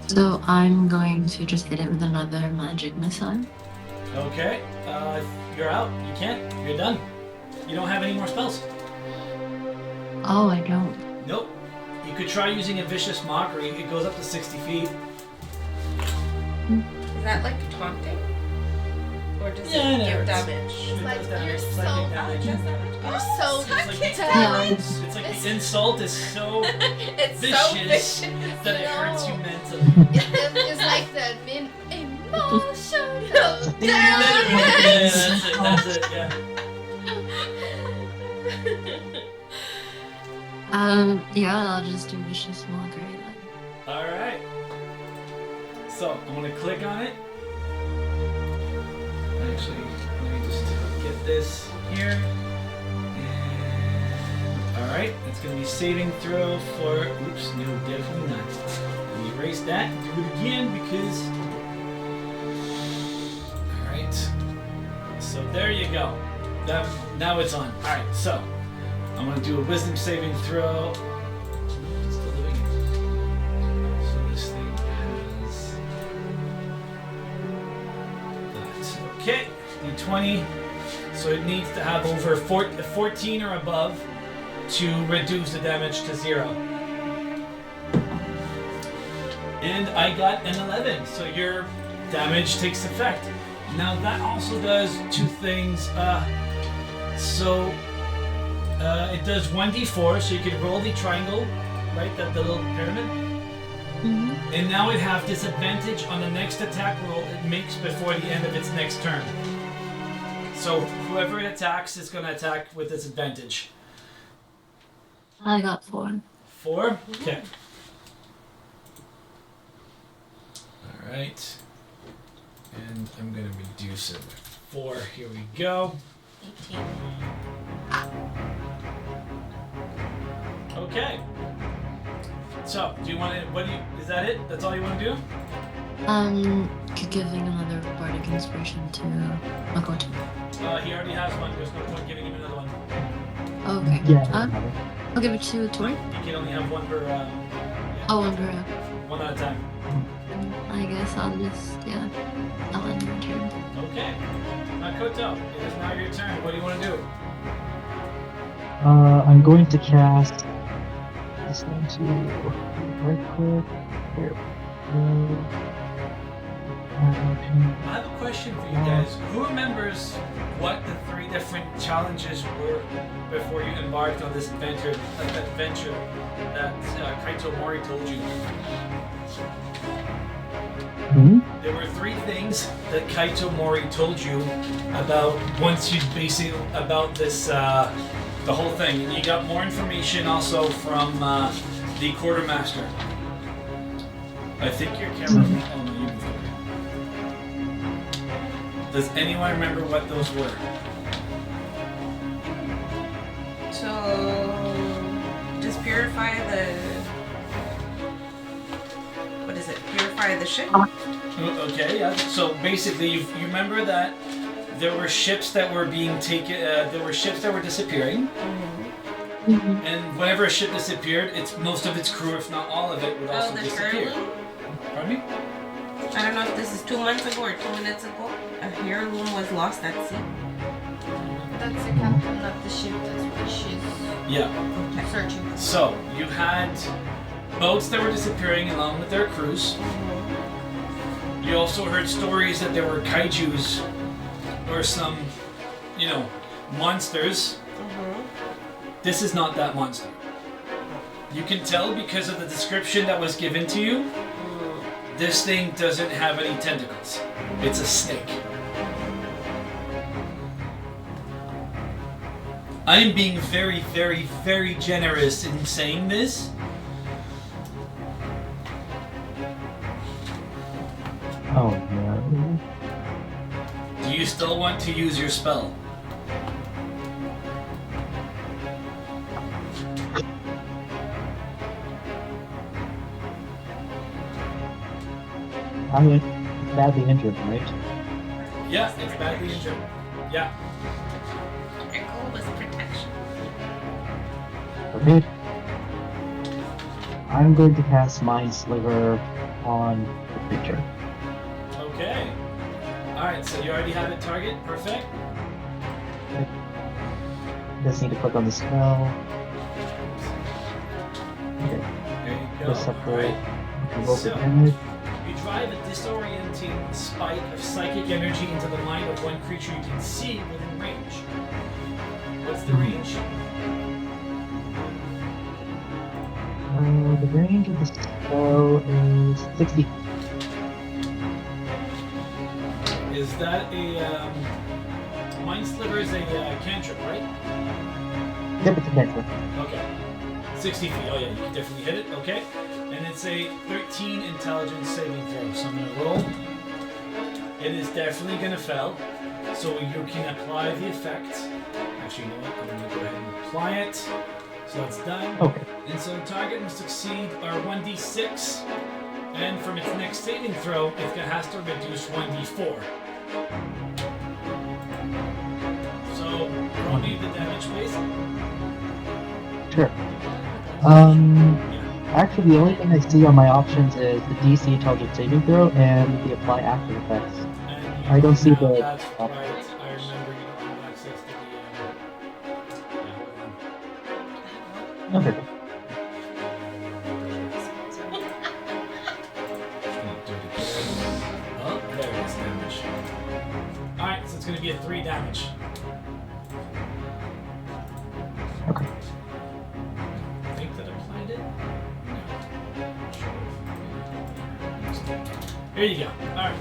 [SPEAKER 3] So I'm going to just hit it with another magic missile.
[SPEAKER 1] Okay, you're out. You can't. You're done. You don't have any more spells.
[SPEAKER 3] Oh, I don't.
[SPEAKER 1] Nope. You could try using a Vicious Mockery. It goes up to 60 feet.
[SPEAKER 2] is that like taunting? Or does it give damage?
[SPEAKER 1] It
[SPEAKER 5] Like,
[SPEAKER 1] does damage.
[SPEAKER 5] you're
[SPEAKER 1] It's
[SPEAKER 5] so
[SPEAKER 1] like damage.
[SPEAKER 5] You're so
[SPEAKER 1] It's like the
[SPEAKER 5] talented.
[SPEAKER 1] It's like the insult is so
[SPEAKER 5] It's so
[SPEAKER 1] vicious
[SPEAKER 5] vicious.
[SPEAKER 1] that it hurts you
[SPEAKER 5] No.
[SPEAKER 1] mentally.
[SPEAKER 5] It's like the emotional
[SPEAKER 1] Literally,
[SPEAKER 5] damage.
[SPEAKER 1] yeah, that's it, yeah.
[SPEAKER 3] Yeah, I'll just do Vicious Mockery then.
[SPEAKER 1] Alright. So, I'm gonna click on it. Actually, let me just get this here. And alright, it's gonna be saving throw for oops, no, definitely not. Let me erase that and do it again because alright. So there you go. Now it's on. Alright, so I'm gonna do a wisdom saving throw. It's still doing it. So this thing has that. Okay, D20. So it needs to have over 14 or above to reduce the damage to 0. And I got an 11, so your damage takes effect. Now that also does two things. It does 1d4, so you can roll the triangle, right? The little pyramid.
[SPEAKER 3] Mm-hmm.
[SPEAKER 1] And now it have disadvantage on the next attack roll it makes before the end of its next turn. So whoever it attacks is going to attack with disadvantage.
[SPEAKER 3] I got 4.
[SPEAKER 1] 4? Okay. Alright. And I'm going to reduce it by 4. Here we go.
[SPEAKER 2] 18.
[SPEAKER 1] Okay. So, do you want to, is that it? That's all you want to do?
[SPEAKER 3] Giving another bardic inspiration to Makoto.
[SPEAKER 1] He already has one. There's no point giving him another one.
[SPEAKER 3] Okay.
[SPEAKER 4] Yeah.
[SPEAKER 3] I'll give it to Tori.
[SPEAKER 1] You can only have one per,
[SPEAKER 3] Oh, under
[SPEAKER 1] one at a time.
[SPEAKER 3] I guess I'll just, I'll end my turn.
[SPEAKER 1] Okay. Makoto, it is now your turn. What do you want to do?
[SPEAKER 4] I'm going to cast. Just going to right click. Here.
[SPEAKER 1] I have a question for you guys. Who remembers what the 3 different challenges were before you embarked on this adventure that Kaito Mori told you? There were 3 things that Kaito Mori told you about once you basically about this the whole thing, and you got more information also from the quartermaster. I think your camera. Oh no, you moved over. Does anyone remember what those were?
[SPEAKER 2] So, just purify the. What is it? Purify the ship?
[SPEAKER 1] Okay, yeah. So basically, you remember that there were ships that were being taken. There were ships that were disappearing, and whenever a ship disappeared, most of its crew, if not all of it, would also
[SPEAKER 2] the
[SPEAKER 1] disappear.
[SPEAKER 2] heirloom?
[SPEAKER 1] Pardon me?
[SPEAKER 2] I don't know if this is 2 months ago or 2 minutes ago. A heirloom was lost at sea.
[SPEAKER 5] That's the captain of the ship. That's what she's
[SPEAKER 1] Yeah.
[SPEAKER 5] searching for.
[SPEAKER 1] So you had boats that were disappearing along with their crews. You also heard stories that there were kaijus or some, monsters. This is not that monster. You can tell because of the description that was given to you, this thing doesn't have any tentacles. It's a snake. I'm being very, very, very generous in saying this.
[SPEAKER 4] Oh no.
[SPEAKER 1] Do you still want to use your spell?
[SPEAKER 4] I'm badly injured, right?
[SPEAKER 1] Yeah, it's badly injured. Yeah.
[SPEAKER 2] Your goal was protection.
[SPEAKER 4] Okay. I'm going to cast Mind Sliver on the creature.
[SPEAKER 1] Okay. Alright, so you already have it target. Perfect.
[SPEAKER 4] Just need to click on the spell. Okay.
[SPEAKER 1] There you go.
[SPEAKER 4] Just have to roll for
[SPEAKER 1] So-
[SPEAKER 4] damage.
[SPEAKER 1] You drive a disorienting spike of psychic energy into the mind of one creature you can see within range. What's the range?
[SPEAKER 4] The range of the spell is 60.
[SPEAKER 1] Is that a Mind Sliver is a cantrip, right?
[SPEAKER 4] Yep, it's a cantrip.
[SPEAKER 1] Okay. 60 feet. Oh yeah, you can definitely hit it. Okay. And it's a 13 intelligence saving throw. So I'm gonna roll. It is definitely gonna fail. So you can apply the effect. Actually, you know what? I'm gonna go ahead and apply it. So that's done.
[SPEAKER 4] Okay.
[SPEAKER 1] And so the target must succeed our 1d6. And from its next saving throw, it has to reduce 1d4. So roll me the damage, please.
[SPEAKER 4] Sure.
[SPEAKER 1] Yeah.
[SPEAKER 4] Actually, the only thing I see on my options is the DC intelligence saving throw and the apply after effects.
[SPEAKER 1] And
[SPEAKER 4] I don't see
[SPEAKER 1] have-
[SPEAKER 4] the-
[SPEAKER 1] That's right. I remember you don't have access to the. Yeah, hold on.
[SPEAKER 4] Okay.
[SPEAKER 1] Oh, there it is, damage. Alright, so it's going to be a 3 damage.
[SPEAKER 4] Okay.
[SPEAKER 1] I think that applied it. No. Here you go. Alright.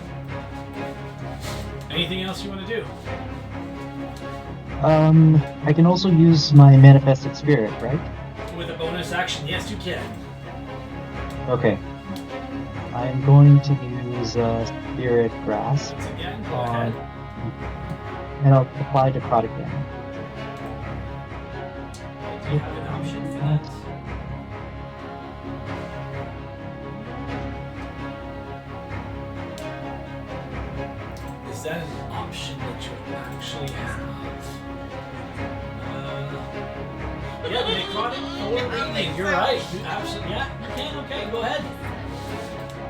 [SPEAKER 1] Anything else you want to do?
[SPEAKER 4] I can also use my manifested spirit, right?
[SPEAKER 1] With a bonus action, yes, you can.
[SPEAKER 4] Okay. I'm going to use Spirit Grasp
[SPEAKER 1] Once again, go
[SPEAKER 4] on,
[SPEAKER 1] ahead.
[SPEAKER 4] and I'll apply necrotic damage.
[SPEAKER 1] Do you have an option for that? Is that an option that you actually have? Yeah, necrotic or reading. You're right. You absolutely. Yeah, you can. Okay, go ahead.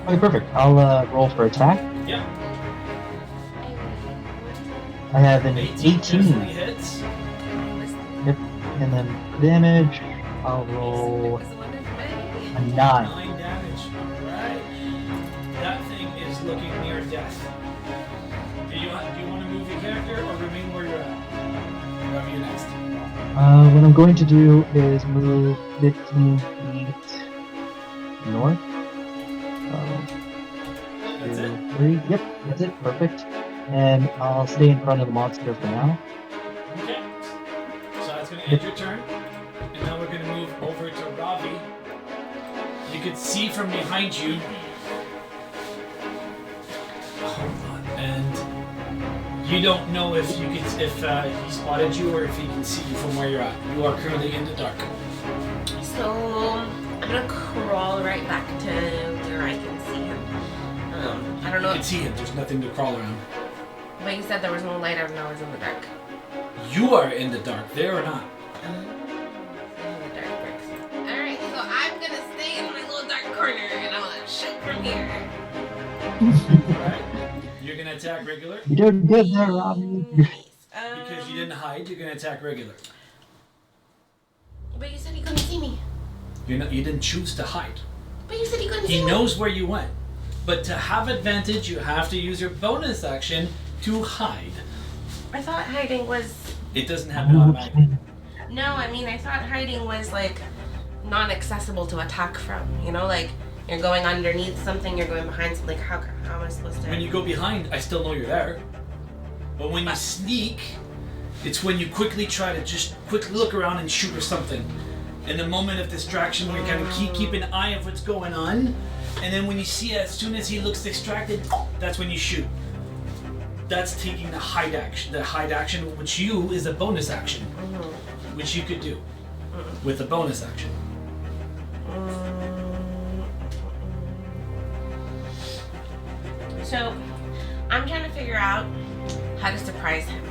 [SPEAKER 4] Okay, perfect. I'll roll for attack.
[SPEAKER 1] Yeah.
[SPEAKER 4] I have an
[SPEAKER 1] 18
[SPEAKER 4] 18.
[SPEAKER 1] definitely hits.
[SPEAKER 4] Yep. And then damage, I'll roll a 9.
[SPEAKER 1] 9 damage. Alright. That thing is looking near death. Do you want to move your character or remain where you're at? Whoever you're next.
[SPEAKER 4] What I'm going to do is move 15 feet north.
[SPEAKER 1] That's it?
[SPEAKER 4] 3. Yep, that's it. Perfect. And I'll stay in front of the monster for now.
[SPEAKER 1] Okay. So that's going to end your turn. And now we're going to move over to Ravi. You could see from behind you. Hold on. And you don't know if he spotted you or if he can see you from where you're at. You are currently in the dark.
[SPEAKER 2] So I'm gonna crawl right back to where I can see him. I don't
[SPEAKER 1] You
[SPEAKER 2] know.
[SPEAKER 1] can see him. There's nothing to crawl around.
[SPEAKER 2] But you said there was no light. I know I was in the dark.
[SPEAKER 1] You are in the dark. There or not.
[SPEAKER 2] In the dark bricks. All right. So I'm gonna stay in my little dark corner and I'm gonna shoot from here.
[SPEAKER 1] Alright. You're going to attack regular.
[SPEAKER 4] You're doing good there, Robbie.
[SPEAKER 1] Because you didn't hide, you're going to attack regular.
[SPEAKER 2] But you said he couldn't see me.
[SPEAKER 1] You didn't choose to hide.
[SPEAKER 2] But you said he couldn't see
[SPEAKER 1] He
[SPEAKER 2] me.
[SPEAKER 1] knows where you went. But to have advantage, you have to use your bonus action to hide.
[SPEAKER 2] I thought hiding was.
[SPEAKER 1] It doesn't happen automatically.
[SPEAKER 2] No, I mean I thought hiding was like non-accessible to attack from. You know, like you're going underneath something, you're going behind something. How am I supposed to?
[SPEAKER 1] When you go behind, I still know you're there. But when you sneak, It's when you quickly try to just quickly look around and shoot or something. In the moment of distraction, where you kind of keep an eye of what's going on, and then when you see as soon as he looks distracted, that's when you shoot. That's taking the hide action. The hide action, which is a bonus action, which you could do with a bonus action.
[SPEAKER 2] So, I'm trying to figure out how to surprise him.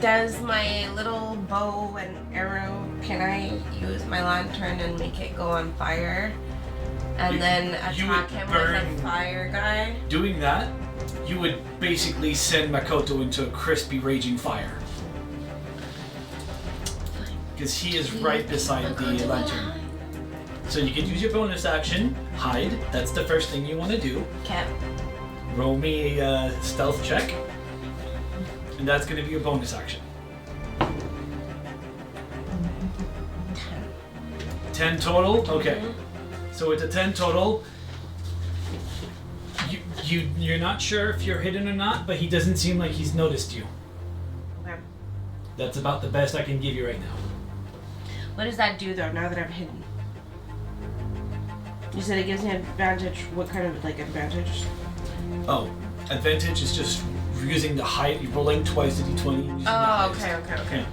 [SPEAKER 2] Does my little bow and arrow, can I use my lantern and make it go on fire? And then attack him with a fire guy?
[SPEAKER 1] Doing that, you would basically send Makoto into a crispy, raging fire. Because he is right beside the lantern. So you could use your bonus action, hide. That's the first thing you want to do.
[SPEAKER 2] Okay.
[SPEAKER 1] Roll me a stealth check. And that's going to be your bonus action. 10 total? Okay. So with a 10 total, you're not sure if you're hidden or not, but he doesn't seem like he's noticed you.
[SPEAKER 2] Okay.
[SPEAKER 1] That's about the best I can give you right now.
[SPEAKER 2] What does that do though, now that I'm hidden? You said it gives me advantage. What kind of advantage?
[SPEAKER 1] Oh, advantage is just using the height. You're rolling twice the d20. Using
[SPEAKER 2] Oh, okay.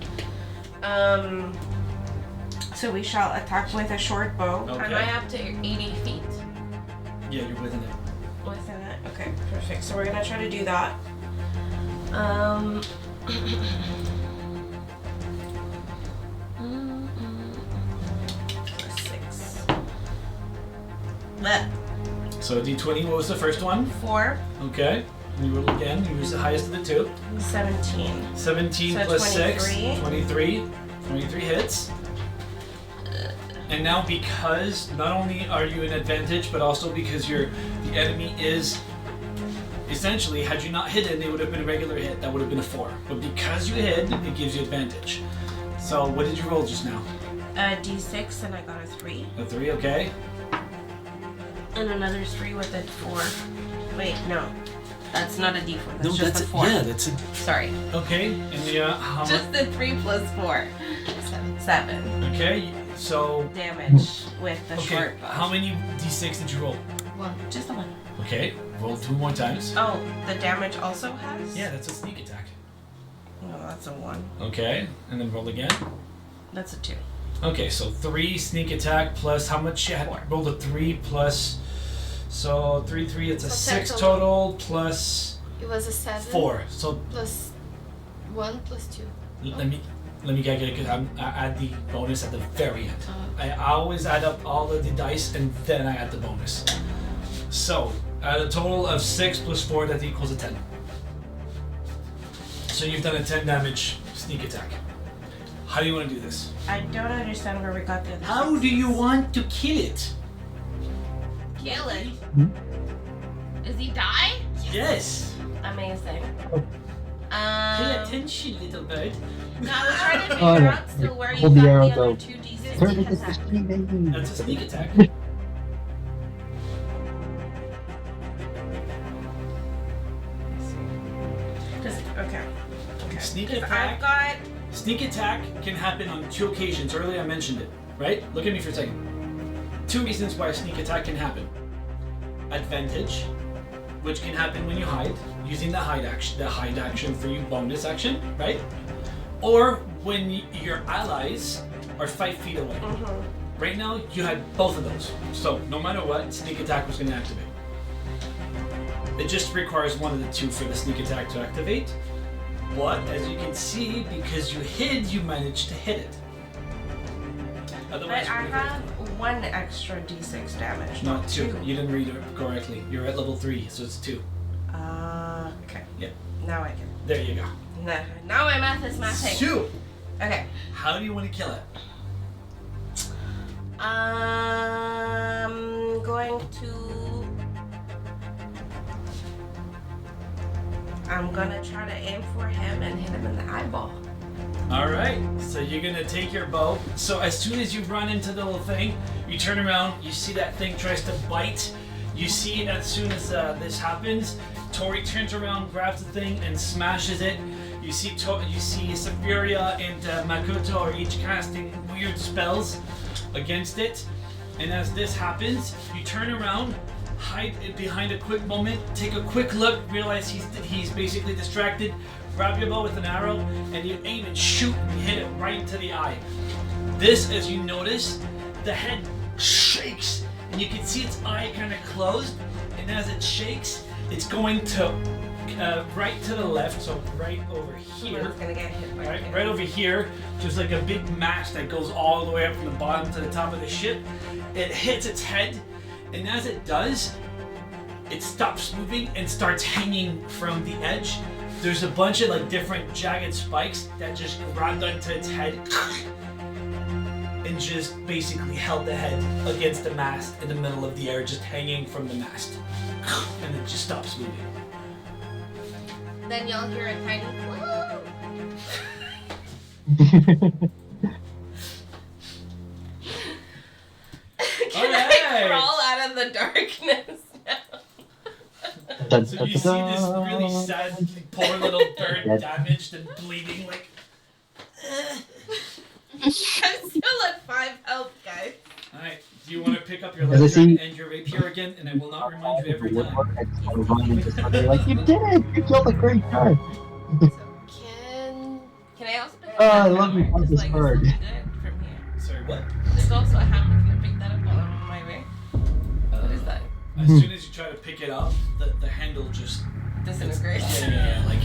[SPEAKER 2] So we shall attack with a short bow.
[SPEAKER 1] Okay.
[SPEAKER 2] Am I up to 80 feet?
[SPEAKER 1] Yeah, you're within it.
[SPEAKER 2] Within it? Okay, perfect. So we're gonna try to do that. Six.
[SPEAKER 1] So d20, what was the first one?
[SPEAKER 2] 4.
[SPEAKER 1] Okay. You roll again. You use the highest of the two.
[SPEAKER 2] 17.
[SPEAKER 1] 17
[SPEAKER 2] So
[SPEAKER 1] plus
[SPEAKER 2] 23.
[SPEAKER 1] 6. 23. 23 hits. And now because not only are you in advantage, but also because the enemy is essentially, had you not hidden, it would have been a regular hit. That would have been a 4. But because you hid, it gives you advantage. So what did you roll just now?
[SPEAKER 2] A d6 and I got a 3.
[SPEAKER 1] A 3, okay.
[SPEAKER 2] And another 3 with a 4. Wait, no. That's not a d4. That's
[SPEAKER 1] No,
[SPEAKER 2] just
[SPEAKER 1] that's
[SPEAKER 2] a 4.
[SPEAKER 1] Yeah, that's a...
[SPEAKER 2] Sorry.
[SPEAKER 1] Okay, and how much?
[SPEAKER 2] Just the 3 plus 4. 7.
[SPEAKER 1] Okay, so...
[SPEAKER 2] Damage with the short bow.
[SPEAKER 1] How many d6 did you roll?
[SPEAKER 2] 1. Just the 1.
[SPEAKER 1] Okay, roll 2 more times.
[SPEAKER 2] Oh, the damage also has?
[SPEAKER 1] Yeah, that's a sneak attack.
[SPEAKER 2] Oh, that's a 1.
[SPEAKER 1] Okay, and then roll again.
[SPEAKER 2] That's a 2.
[SPEAKER 1] Okay, so 3 sneak attack plus how much you had?
[SPEAKER 2] 4.
[SPEAKER 1] Rolled a 3 plus... So 3, it's a
[SPEAKER 5] So
[SPEAKER 1] 6
[SPEAKER 5] 10
[SPEAKER 1] total plus
[SPEAKER 5] It was a 7.
[SPEAKER 1] 4. So
[SPEAKER 5] Plus 1 plus 2.
[SPEAKER 1] let me calculate because I add the bonus at the very end. I always add up all of the dice and then I add the bonus. So at a total of 6 plus 4, that equals a 10. So you've done a 10 damage sneak attack. How do you want to do this?
[SPEAKER 2] I don't understand where we got the other
[SPEAKER 1] How
[SPEAKER 2] 6.
[SPEAKER 1] do you want to kill it?
[SPEAKER 2] Kill it? Does he die?
[SPEAKER 1] Yes.
[SPEAKER 2] Amazing.
[SPEAKER 1] Pay attention, little bird.
[SPEAKER 2] Now we're trying to
[SPEAKER 4] Oh,
[SPEAKER 2] figure
[SPEAKER 4] no.
[SPEAKER 2] out still where you
[SPEAKER 4] Hold
[SPEAKER 2] got
[SPEAKER 4] the
[SPEAKER 2] the
[SPEAKER 4] arrow,
[SPEAKER 2] other
[SPEAKER 4] go.
[SPEAKER 2] 2 d6
[SPEAKER 4] Turn it
[SPEAKER 2] because
[SPEAKER 4] into
[SPEAKER 2] that-
[SPEAKER 4] streaming.
[SPEAKER 1] That's a sneak attack.
[SPEAKER 2] Okay.
[SPEAKER 1] Sneak
[SPEAKER 2] 'Cause
[SPEAKER 1] attack.
[SPEAKER 2] I've got
[SPEAKER 1] Sneak attack can happen on 2 occasions. Earlier I mentioned it, right? Look at me for a second. 2 reasons why a sneak attack can happen. Advantage, which can happen when you hide, using the hide action for your bonus action, right? Or when your allies are 5 feet away. Right now, you had both of those. So no matter what, sneak attack was going to activate. It just requires one of the 2 for the sneak attack to activate. But as you can see, because you hid, you managed to hit it.
[SPEAKER 2] But
[SPEAKER 1] Otherwise,
[SPEAKER 2] I
[SPEAKER 1] you would've
[SPEAKER 2] have 1 extra d6 damage.
[SPEAKER 1] hit. Not 2. You didn't read it correctly. You're at level 3, so it's 2.
[SPEAKER 2] Okay.
[SPEAKER 1] Yeah.
[SPEAKER 2] Now I can.
[SPEAKER 1] There you go.
[SPEAKER 2] Now my math is mathing.
[SPEAKER 1] 2.
[SPEAKER 2] Okay.
[SPEAKER 1] How do you want to kill it?
[SPEAKER 2] I'm going to try to aim for him and hit him in the eyeball.
[SPEAKER 1] All right. So you're gonna take your bow. So as soon as you run into the little thing, you turn around. You see that thing tries to bite. You see as soon as this happens, Tori turns around, grabs the thing, and smashes it. You see Safiria and Makoto are each casting weird spells against it. And as this happens, you turn around, hide behind a quick moment, take a quick look, realize he's basically distracted, grab your bow with an arrow, and you aim and shoot and hit it right into the eye. This, as you notice, the head shakes, and you can see its eye kind of closed, and as it shakes, it's going to right to the left, so right over here.
[SPEAKER 2] Someone's gonna get hit by it.
[SPEAKER 1] Right over here, just like a big mash that goes all the way up from the bottom to the top of the ship. It hits its head, and as it does, it stops moving and starts hanging from the edge. There's a bunch of like different jagged spikes that just grabbed onto its head and just basically held the head against the mast in the middle of the air, just hanging from the mast. And it just stops moving.
[SPEAKER 2] Then you'll hear a tiny whoa. Can I crawl out of the darkness now?
[SPEAKER 1] So you see this really sad, poor little bird, damaged and bleeding, like.
[SPEAKER 2] I'm still at 5 health, guys.
[SPEAKER 1] Alright, do you want to pick up your lantern and your rapier again? And I will not remind you every time.
[SPEAKER 4] Like, you did it! You killed a great bird!
[SPEAKER 5] Can
[SPEAKER 2] I also pick up
[SPEAKER 4] Oh, I
[SPEAKER 2] that
[SPEAKER 4] love
[SPEAKER 2] hammer?
[SPEAKER 4] you on this
[SPEAKER 2] Just, like,
[SPEAKER 4] bird.
[SPEAKER 2] it's good from here.
[SPEAKER 1] Sorry, what?
[SPEAKER 2] There's also a hammer. Can I pick that up while I'm on my way? What is that?
[SPEAKER 1] As soon as you try to pick it up, the handle just
[SPEAKER 2] Disintegrates.
[SPEAKER 1] yeah, like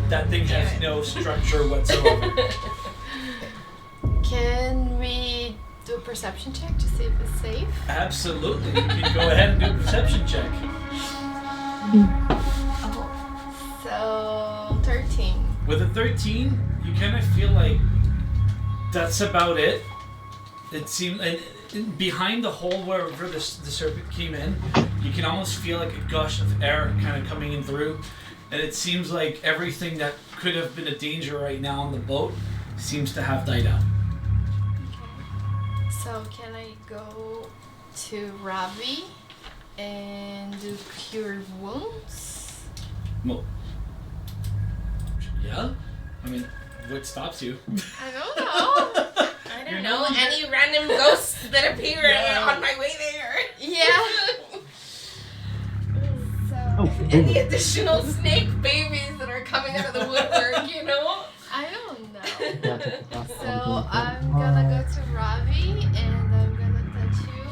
[SPEAKER 1] that thing has no structure whatsoever.
[SPEAKER 5] Can we do a perception check to see if it's safe?
[SPEAKER 1] Absolutely, you can go ahead and do a perception check.
[SPEAKER 5] So 13.
[SPEAKER 1] With a 13, you kind of feel like that's about it. It seemed, and behind the hole where the serpent came in, you can almost feel like a gush of air kind of coming in through, and it seems like everything that could have been a danger right now on the boat seems to have died out.
[SPEAKER 5] So can I go to Ravi and do cure wounds?
[SPEAKER 1] Well, yeah. I mean, what stops you?
[SPEAKER 5] I don't know.
[SPEAKER 2] I don't know. Any random ghosts that appear on my way there.
[SPEAKER 5] Yeah. So
[SPEAKER 2] Any additional snake babies that are coming out of the woodwork, you know?
[SPEAKER 5] I don't know. So I'm gonna go to Ravi and I'm gonna touch you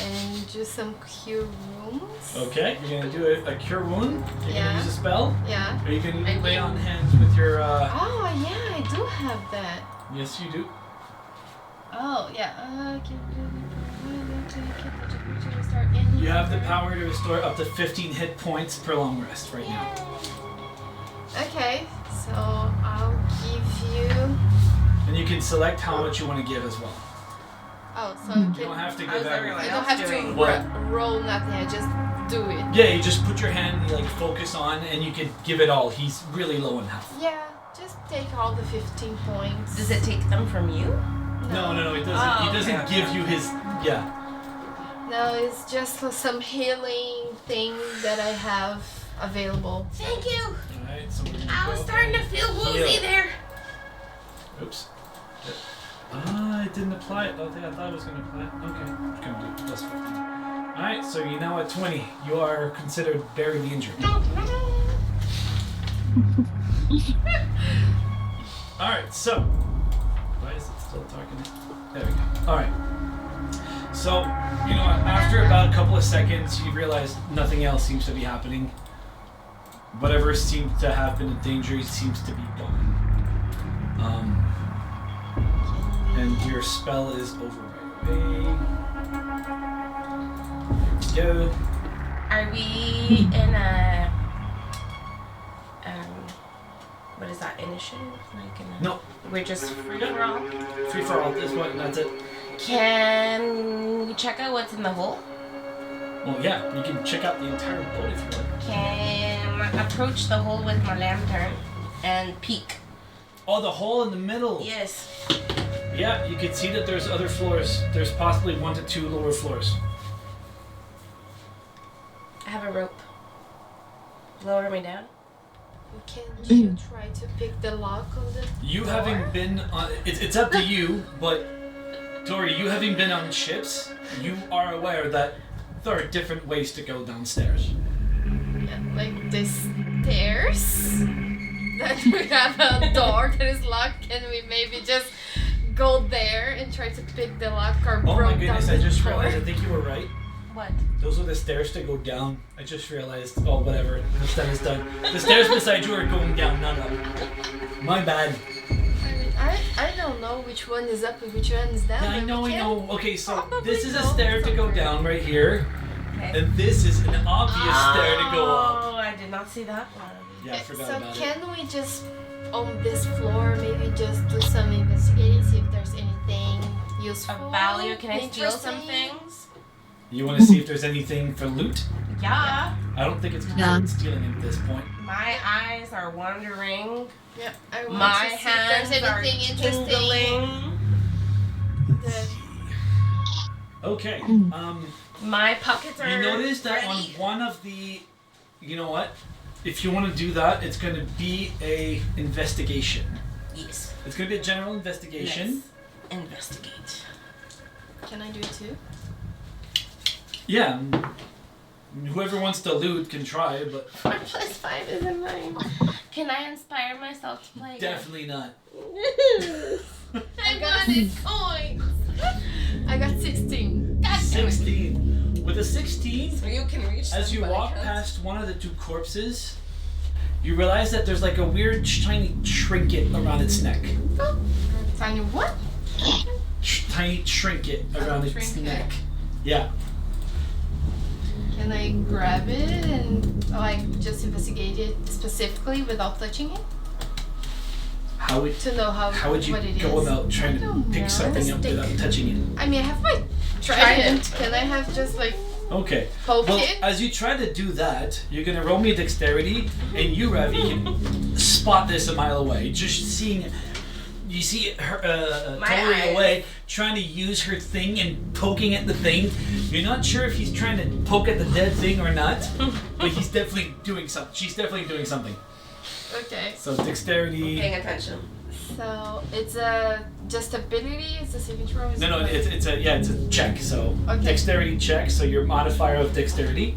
[SPEAKER 5] and do some cure wounds.
[SPEAKER 1] Okay, you're gonna do a cure wound. You're gonna use a spell.
[SPEAKER 5] Yeah.
[SPEAKER 1] Or you can lay on hands with your.
[SPEAKER 5] Oh yeah, I do have that.
[SPEAKER 1] Yes, you do.
[SPEAKER 5] Oh yeah.
[SPEAKER 1] You have the power to restore up to 15 hit points per long rest right now.
[SPEAKER 5] Okay, so I'll give you.
[SPEAKER 1] And you can select how much you want to give as well.
[SPEAKER 5] Oh, so
[SPEAKER 1] You don't have to give everything.
[SPEAKER 5] I don't have to
[SPEAKER 1] What?
[SPEAKER 5] roll nothing. I just do it.
[SPEAKER 1] Yeah, you just put your hand, you like focus on, and you can give it all. He's really low in health.
[SPEAKER 5] Yeah, just take all the 15 points.
[SPEAKER 2] Does it take them from you?
[SPEAKER 1] No, he doesn't.
[SPEAKER 2] Oh,
[SPEAKER 1] he doesn't
[SPEAKER 2] okay,
[SPEAKER 1] give
[SPEAKER 2] okay.
[SPEAKER 1] you his. Yeah.
[SPEAKER 5] No, it's just for some healing thing that I have available.
[SPEAKER 2] Thank you.
[SPEAKER 1] All right. So we're gonna
[SPEAKER 2] I
[SPEAKER 1] go
[SPEAKER 2] was starting to feel woozy
[SPEAKER 1] Heal.
[SPEAKER 2] there.
[SPEAKER 1] Oops. It didn't apply it. Okay, I thought it was going to apply it. Okay, I'm just going to do plus 15. Alright, so you're now at 20. You are considered barely injured. Alright, so. Why is it still talking? There we go. Alright. So, you know, after about a couple of seconds, you realize nothing else seems to be happening. Whatever seemed to have been a danger seems to be gone. And your spell is over right away. Here we go.
[SPEAKER 2] Are we in a what is that, initiative? Like in a,
[SPEAKER 1] No.
[SPEAKER 2] We're just free for all?
[SPEAKER 1] Free for all at this point, and that's it.
[SPEAKER 2] Can we check out what's in the hole?
[SPEAKER 1] Well, yeah, you can check out the entire boat if you want.
[SPEAKER 2] Can I approach the hole with my lantern and peek?
[SPEAKER 1] Oh, the hole in the middle.
[SPEAKER 2] Yes.
[SPEAKER 1] Yeah, you can see that there's other floors. There's possibly 1 to 2 lower floors.
[SPEAKER 2] I have a rope. Lower me down.
[SPEAKER 5] Can you try to pick the lock on the
[SPEAKER 1] You
[SPEAKER 5] door?
[SPEAKER 1] having been on, it's up to you, but Tori, you having been on ships, you are aware that there are different ways to go downstairs.
[SPEAKER 5] Yeah, like the stairs? That we have a door that is locked. Can we maybe just go there and try to pick the lock or
[SPEAKER 1] Oh my
[SPEAKER 5] broke
[SPEAKER 1] goodness,
[SPEAKER 5] down
[SPEAKER 1] I
[SPEAKER 5] the
[SPEAKER 1] just
[SPEAKER 5] door?
[SPEAKER 1] realized, I think you were right.
[SPEAKER 2] What?
[SPEAKER 1] Those are the stairs to go down. I just realized, oh whatever, this time is done. The stairs beside you are going down, not up. My bad.
[SPEAKER 5] I mean, I don't know which one is up and which one is down.
[SPEAKER 1] Yeah, I
[SPEAKER 5] but
[SPEAKER 1] know,
[SPEAKER 5] we
[SPEAKER 1] I
[SPEAKER 5] can
[SPEAKER 1] know. Okay, so
[SPEAKER 5] probably
[SPEAKER 1] this is a
[SPEAKER 5] go
[SPEAKER 1] stair to go
[SPEAKER 5] somewhere.
[SPEAKER 1] down right here,
[SPEAKER 2] Okay.
[SPEAKER 1] and this is an obvious stair to go up.
[SPEAKER 2] Oh, I did not see that one.
[SPEAKER 1] Yeah, I forgot
[SPEAKER 5] So
[SPEAKER 1] about it.
[SPEAKER 5] can we just on this floor maybe just do some investigating, see if there's anything useful?
[SPEAKER 2] Of value? Can I steal some
[SPEAKER 5] interesting?
[SPEAKER 2] things?
[SPEAKER 1] You want to see if there's anything for loot?
[SPEAKER 2] Yeah.
[SPEAKER 1] I don't think it's
[SPEAKER 3] Yeah.
[SPEAKER 1] considered stealing at this point.
[SPEAKER 2] My eyes are wandering.
[SPEAKER 5] Yeah, I want
[SPEAKER 2] My
[SPEAKER 5] to see
[SPEAKER 2] hands
[SPEAKER 5] if there's
[SPEAKER 2] are
[SPEAKER 5] anything interesting.
[SPEAKER 2] tingling.
[SPEAKER 5] that-
[SPEAKER 1] Okay.
[SPEAKER 2] My pockets are.
[SPEAKER 1] You notice that
[SPEAKER 2] ready.
[SPEAKER 1] on one of the, you know what? If you want to do that, it's going to be a investigation.
[SPEAKER 2] Yes.
[SPEAKER 1] It's going to be a general investigation.
[SPEAKER 2] Let's investigate.
[SPEAKER 5] Can I do it too?
[SPEAKER 1] Yeah. Whoever wants to loot can try, but
[SPEAKER 2] 4 + 5 is a 9. Can I inspire myself to play?
[SPEAKER 1] definitely not.
[SPEAKER 2] I wanted coins.
[SPEAKER 5] I got 16.
[SPEAKER 2] God damn it.
[SPEAKER 1] 16. With a 16,
[SPEAKER 2] So you can reach
[SPEAKER 1] as you
[SPEAKER 2] them, but I
[SPEAKER 1] walk
[SPEAKER 2] can't.
[SPEAKER 1] past one of the two corpses, you realize that there's like a weird shiny trinket around its neck.
[SPEAKER 5] Tiny what?
[SPEAKER 1] Tiny trinket around its
[SPEAKER 5] trinket.
[SPEAKER 1] neck. Yeah.
[SPEAKER 5] Can I grab it and like just investigate it specifically without touching it
[SPEAKER 1] How would
[SPEAKER 5] to know
[SPEAKER 1] how would you
[SPEAKER 5] what it
[SPEAKER 1] go
[SPEAKER 5] is?
[SPEAKER 1] about trying
[SPEAKER 5] I
[SPEAKER 1] to
[SPEAKER 5] don't
[SPEAKER 1] pick
[SPEAKER 5] know.
[SPEAKER 1] something up
[SPEAKER 5] Stick.
[SPEAKER 1] without touching it?
[SPEAKER 5] I mean, I have my trident. Can I have just like
[SPEAKER 1] Okay.
[SPEAKER 5] poke
[SPEAKER 1] Well,
[SPEAKER 5] it?
[SPEAKER 1] as you try to do that, you're gonna roll me dexterity, and you, Ravi, can spot this a mile away. Just seeing, you see her
[SPEAKER 2] My
[SPEAKER 1] Tori
[SPEAKER 2] eyes.
[SPEAKER 1] away, trying to use her thing and poking at the thing. You're not sure if he's trying to poke at the dead thing or not, but he's definitely doing something. She's definitely doing something.
[SPEAKER 5] Okay.
[SPEAKER 1] So dexterity.
[SPEAKER 2] Paying attention.
[SPEAKER 5] So it's a just ability. It's a saving throw. Is
[SPEAKER 1] No,
[SPEAKER 5] it like-
[SPEAKER 1] it's a check. So
[SPEAKER 5] Okay.
[SPEAKER 1] dexterity check. So your modifier of dexterity.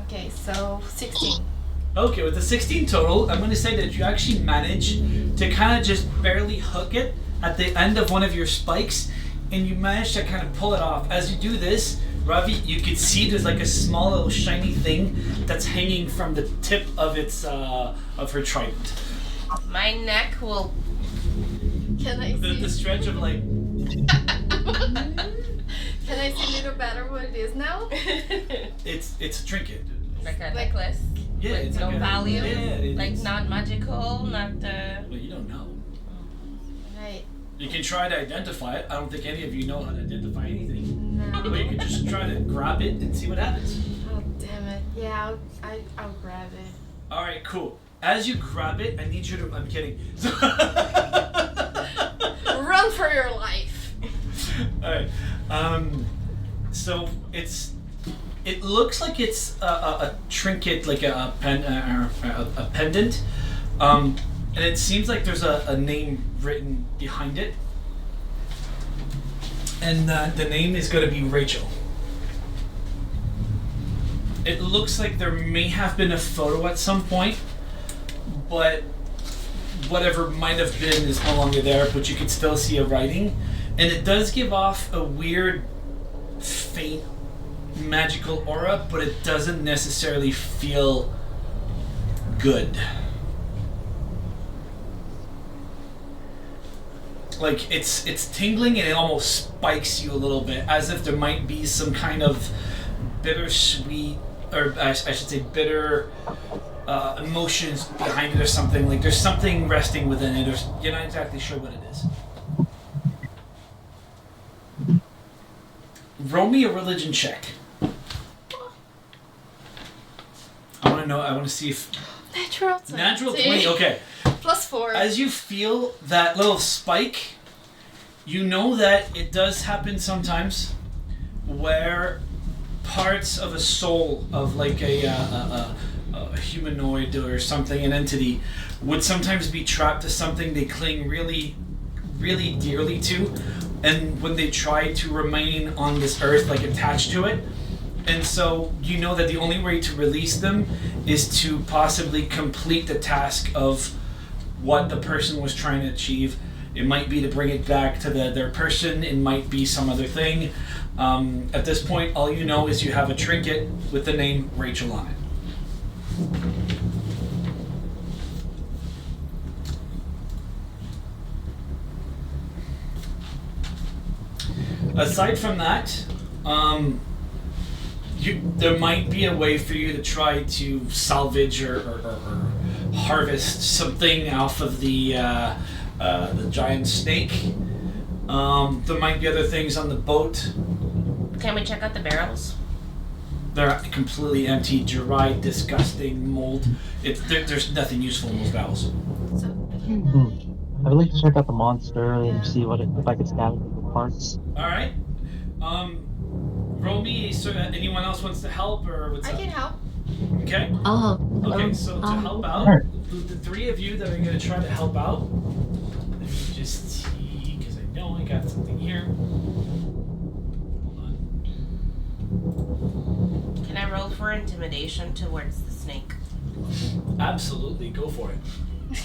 [SPEAKER 5] Okay, so 16.
[SPEAKER 1] Okay, with the 16 total, I'm going to say that you actually manage to kind of just barely hook it at the end of one of your spikes, and you manage to kind of pull it off. As you do this, Ravi, you can see there's like a small little shiny thing that's hanging from the tip of its of her trident.
[SPEAKER 2] My neck will.
[SPEAKER 5] Can I
[SPEAKER 1] The
[SPEAKER 5] see?
[SPEAKER 1] stretch of like,
[SPEAKER 5] Can I see a little better what it is now?
[SPEAKER 1] it's a trinket.
[SPEAKER 2] Like a
[SPEAKER 5] Like-
[SPEAKER 2] necklace.
[SPEAKER 1] Yeah,
[SPEAKER 2] with
[SPEAKER 1] it's
[SPEAKER 2] no
[SPEAKER 1] like a-
[SPEAKER 2] value.
[SPEAKER 1] yeah, it
[SPEAKER 2] like
[SPEAKER 1] is.
[SPEAKER 2] not magical, not
[SPEAKER 1] Well, you don't know.
[SPEAKER 5] Right.
[SPEAKER 1] You can try to identify it. I don't think any of you know how to identify anything.
[SPEAKER 5] No.
[SPEAKER 1] But you can just try to grab it and see what happens.
[SPEAKER 5] Oh damn it. Yeah, I'll grab it.
[SPEAKER 1] All right, cool. As you grab it, I need you to. I'm kidding.
[SPEAKER 5] Run for your life.
[SPEAKER 1] All right. So it looks like it's a trinket, like a pendant. And it seems like there's a name written behind it. And the name is going to be Rachel. It looks like there may have been a photo at some point, but whatever might have been is no longer there, but you can still see a writing. And it does give off a weird, faint, magical aura, but it doesn't necessarily feel good. Like it's tingling and it almost spikes you a little bit, as if there might be some kind of bittersweet, or I should say bitter emotions behind it or something. Like there's something resting within it, or you're not exactly sure what it is. Roll me a religion check. I want to know. I want to see if
[SPEAKER 5] Natural 20.
[SPEAKER 1] natural 20. Okay.
[SPEAKER 5] +4.
[SPEAKER 1] As you feel that little spike, you know that it does happen sometimes where parts of a soul of like a humanoid or something, an entity, would sometimes be trapped to something they cling really, really dearly to, and when they try to remain on this earth, like attached to it. And so you know that the only way to release them is to possibly complete the task of what the person was trying to achieve. It might be to bring it back to their person. It might be some other thing. At this point, all you know is you have a trinket with the name Rachel on it. Aside from that, there might be a way for you to try to salvage or harvest something off of the giant snake. There might be other things on the boat.
[SPEAKER 2] Can we check out the barrels?
[SPEAKER 1] They're completely empty, dry, disgusting mold. There's nothing useful in those barrels.
[SPEAKER 5] So
[SPEAKER 4] I would like to check out the monster and see if I could scan it for parts.
[SPEAKER 1] All right. Roll me. So anyone else wants to help, or what's
[SPEAKER 5] I
[SPEAKER 1] up?
[SPEAKER 5] can help.
[SPEAKER 1] Okay.
[SPEAKER 3] I'll help.
[SPEAKER 1] Okay. So to help out,
[SPEAKER 4] Sure.
[SPEAKER 1] the three of you that are going to try to help out. Let me just see, because I know I got something here. Hold on.
[SPEAKER 2] Can I roll for intimidation towards the snake?
[SPEAKER 1] Absolutely, go for it.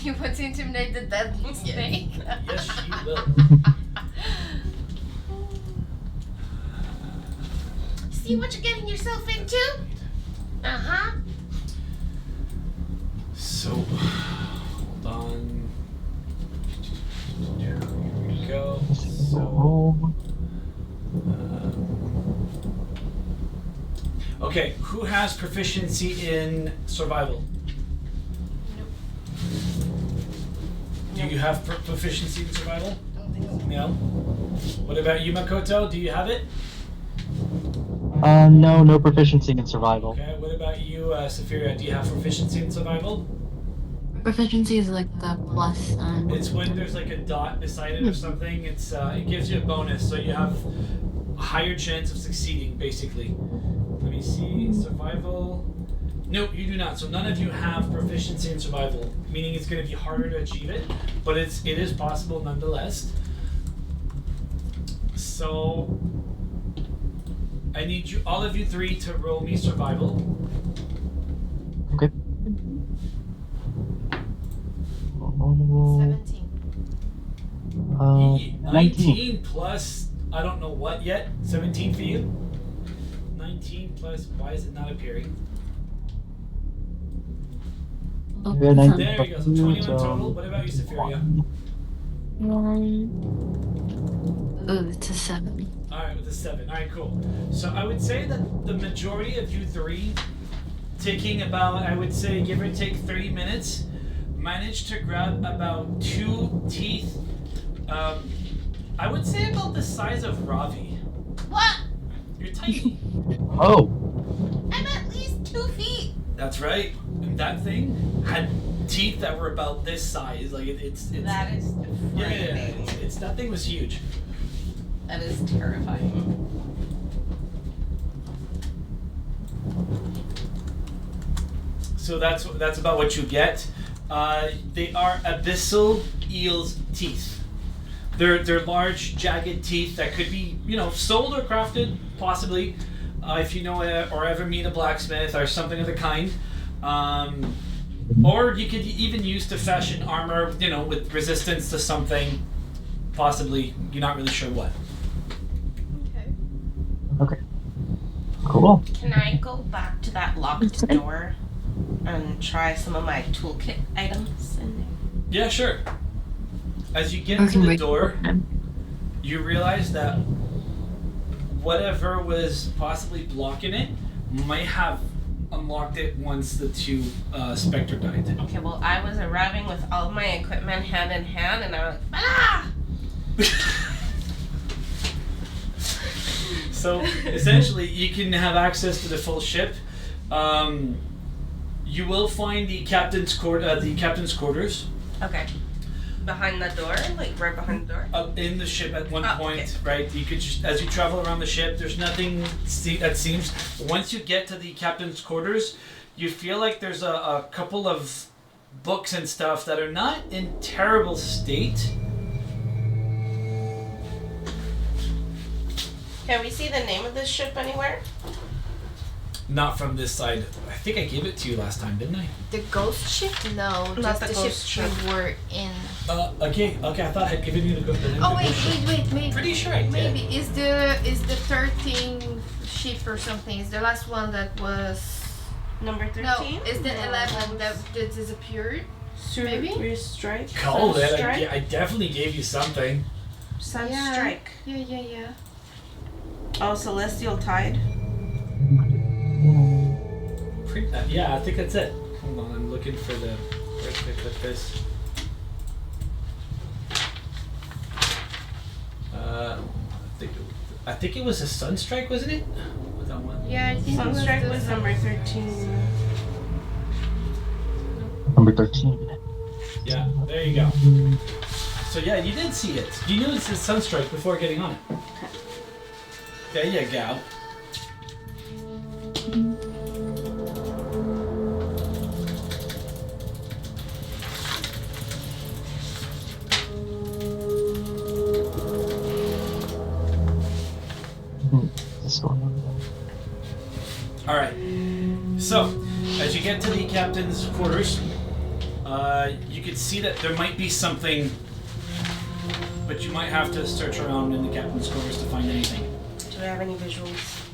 [SPEAKER 5] You want to intimidate the dead snake?
[SPEAKER 1] Yes, you will.
[SPEAKER 2] See what you're getting yourself into? Uh-huh.
[SPEAKER 1] So, hold on. Here we go. So, okay, who has proficiency in survival? Do you have proficiency in survival? No. What about you, Makoto? Do you have it?
[SPEAKER 4] No proficiency in survival.
[SPEAKER 1] Okay. What about you, Saphira? Do you have proficiency in survival?
[SPEAKER 3] Proficiency is like the plus.
[SPEAKER 1] It's when there's like a dot beside it or something. It gives you a bonus, so you have a higher chance of succeeding, basically. Let me see. Survival. Nope, you do not. So none of you have proficiency in survival, meaning it's going to be harder to achieve it, but it is possible nonetheless. So I need you, all of you three, to roll me survival.
[SPEAKER 4] Okay.
[SPEAKER 5] 17.
[SPEAKER 1] 19 plus, I don't know what yet. 17 for you? 19 plus, why is it not appearing?
[SPEAKER 3] Oh,
[SPEAKER 4] Yeah, 19.
[SPEAKER 1] There we go, so 21 total. What about you, Saphira?
[SPEAKER 3] It's a 7.
[SPEAKER 1] Alright, with a 7. Alright, cool. So I would say that the majority of you three, taking about, I would say, give or take 30 minutes, managed to grab about 2 teeth. I would say about the size of Ravi.
[SPEAKER 2] What?
[SPEAKER 1] You're tiny.
[SPEAKER 4] Oh!
[SPEAKER 2] I'm at least 2 feet.
[SPEAKER 1] That's right. And that thing had teeth that were about this size. Like it's
[SPEAKER 2] That is
[SPEAKER 1] yeah,
[SPEAKER 2] frightening.
[SPEAKER 1] it's that thing was huge.
[SPEAKER 2] That is terrifying.
[SPEAKER 1] So that's about what you get. They are abyssal eel's teeth. They're large, jagged teeth that could be, sold or crafted, possibly, if you know or ever meet a blacksmith or something of the kind. Or you could even use to fashion armor, with resistance to something, possibly. You're not really sure what.
[SPEAKER 5] Okay.
[SPEAKER 4] Okay. Cool.
[SPEAKER 2] Can I go back to that locked door and try some of my toolkit items in there?
[SPEAKER 1] Yeah, sure. As you get
[SPEAKER 3] Or
[SPEAKER 1] to
[SPEAKER 3] can
[SPEAKER 1] the
[SPEAKER 3] wait
[SPEAKER 1] door,
[SPEAKER 3] for him.
[SPEAKER 1] you realize that whatever was possibly blocking it might have unlocked it once the two Spectre died.
[SPEAKER 2] Okay, well, I was arriving with all of my equipment hand in hand, and I was like, ah!
[SPEAKER 1] So essentially, you can have access to the full ship. You will find the captain's quarters.
[SPEAKER 2] Okay. behind the door, like right behind the door.
[SPEAKER 1] In the ship at one
[SPEAKER 2] Oh,
[SPEAKER 1] point,
[SPEAKER 2] okay.
[SPEAKER 1] right? You could just, as you travel around the ship, there's nothing that seems. Once you get to the captain's quarters, you feel like there's a couple of books and stuff that are not in terrible state.
[SPEAKER 2] Can we see the name of this ship anywhere?
[SPEAKER 1] Not from this side. I think I gave it to you last time, didn't I?
[SPEAKER 5] The ghost ship? No,
[SPEAKER 2] Not
[SPEAKER 5] just
[SPEAKER 2] the
[SPEAKER 5] the
[SPEAKER 2] ghost
[SPEAKER 5] ship
[SPEAKER 2] ship.
[SPEAKER 5] we were in.
[SPEAKER 1] Okay. I thought I'd given you the name
[SPEAKER 5] Oh
[SPEAKER 1] of the
[SPEAKER 5] wait,
[SPEAKER 1] ship.
[SPEAKER 5] maybe.
[SPEAKER 1] Pretty sure I did.
[SPEAKER 5] Maybe is the 13 ship or something? Is the last one that was
[SPEAKER 2] Number 13?
[SPEAKER 5] no? Is the 11 that disappeared? Maybe?
[SPEAKER 2] Strike.
[SPEAKER 1] Call it.
[SPEAKER 2] Sunstrike?
[SPEAKER 1] I definitely gave you something.
[SPEAKER 2] Sunstrike.
[SPEAKER 5] Yeah.
[SPEAKER 2] Oh, Celestial Tide.
[SPEAKER 1] Yeah, I think that's it. Hold on, I'm looking for the. Where can I click this? I think it was a Sunstrike, wasn't it? Was that one?
[SPEAKER 5] Yeah, I think
[SPEAKER 2] Sunstrike
[SPEAKER 5] it
[SPEAKER 2] was number 13.
[SPEAKER 4] Number 13.
[SPEAKER 1] Yeah, there you go. So yeah, you did see it. You knew it said Sunstrike before getting on it. There you go.
[SPEAKER 4] This one.
[SPEAKER 1] Alright. So, as you get to the captain's quarters, you can see that there might be something, but you might have to search around in the captain's quarters to find anything.
[SPEAKER 2] Do we have any visuals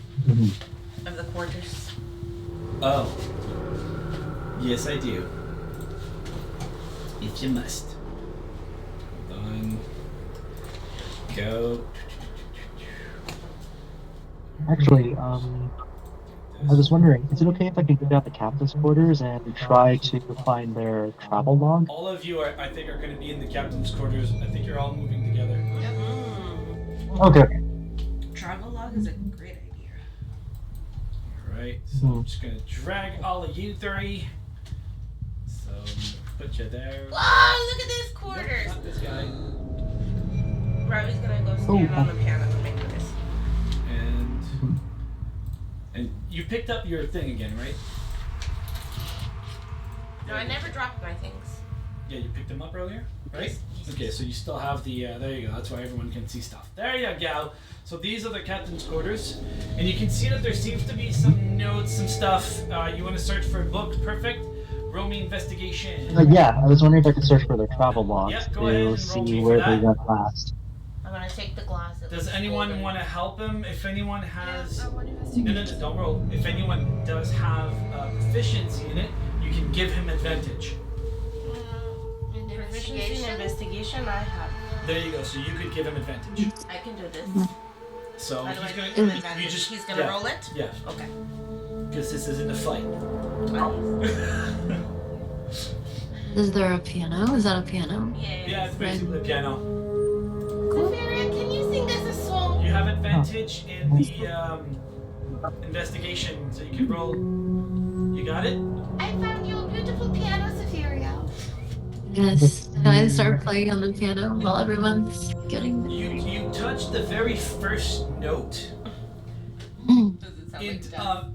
[SPEAKER 2] of the quarters?
[SPEAKER 1] Oh. Yes, I do. If you must. Hold on. Go.
[SPEAKER 4] Actually, I was wondering, is it okay if I can go down the captain's quarters and try to find their travel log?
[SPEAKER 1] All of you, I think, are going to be in the captain's quarters. I think you're all moving together.
[SPEAKER 4] Okay.
[SPEAKER 2] Travel log is a great idea.
[SPEAKER 1] Alright, so I'm just going to drag all of you three. So I'm going to put you there.
[SPEAKER 2] Whoa, look at this quarters.
[SPEAKER 1] Not this guy.
[SPEAKER 2] Robbie's gonna go stand on the piano and make this.
[SPEAKER 1] And you picked up your thing again, right?
[SPEAKER 2] No, I never dropped my things.
[SPEAKER 1] Yeah, you picked them up earlier, right?
[SPEAKER 2] Yes.
[SPEAKER 1] Okay, so you still have the, there you go, that's why everyone can see stuff. There you go. So these are the captain's quarters, and you can see that there seems to be some notes, some stuff. You want to search for books, perfect. Roaming investigation.
[SPEAKER 4] Yeah, I was wondering if I could search for their travel logs
[SPEAKER 1] Yeah, go ahead
[SPEAKER 4] to
[SPEAKER 1] and roll me
[SPEAKER 4] see
[SPEAKER 1] for
[SPEAKER 4] where
[SPEAKER 1] that.
[SPEAKER 4] they went last.
[SPEAKER 2] I'm gonna take the glass.
[SPEAKER 1] Does anyone want to help him? If anyone has...
[SPEAKER 5] I want to
[SPEAKER 1] No,
[SPEAKER 5] investigate.
[SPEAKER 1] don't roll. If anyone does have proficiency in it, you can give him advantage.
[SPEAKER 5] In the
[SPEAKER 2] Proficiency in
[SPEAKER 5] investigation.
[SPEAKER 2] investigation, I have.
[SPEAKER 1] There you go, so you could give him advantage.
[SPEAKER 2] I can do this.
[SPEAKER 1] So
[SPEAKER 2] How do I
[SPEAKER 1] he's
[SPEAKER 2] do
[SPEAKER 1] gonna...
[SPEAKER 2] advantage?
[SPEAKER 1] You just,
[SPEAKER 2] He's gonna
[SPEAKER 1] yeah,
[SPEAKER 2] roll it?
[SPEAKER 1] Yeah,
[SPEAKER 2] Okay.
[SPEAKER 1] because this isn't a fight.
[SPEAKER 3] Is there a piano? Is that a piano?
[SPEAKER 1] Yeah, it's basically a piano.
[SPEAKER 2] Sophia, can you sing us a song?
[SPEAKER 1] You have advantage in the investigation, so you can roll. You got it?
[SPEAKER 5] I found you a beautiful piano, Sophia.
[SPEAKER 3] Yes. Can I start playing on the piano while everyone's getting
[SPEAKER 1] You touch the very first note.
[SPEAKER 3] Mm.
[SPEAKER 2] Does it sound
[SPEAKER 1] It
[SPEAKER 2] like death?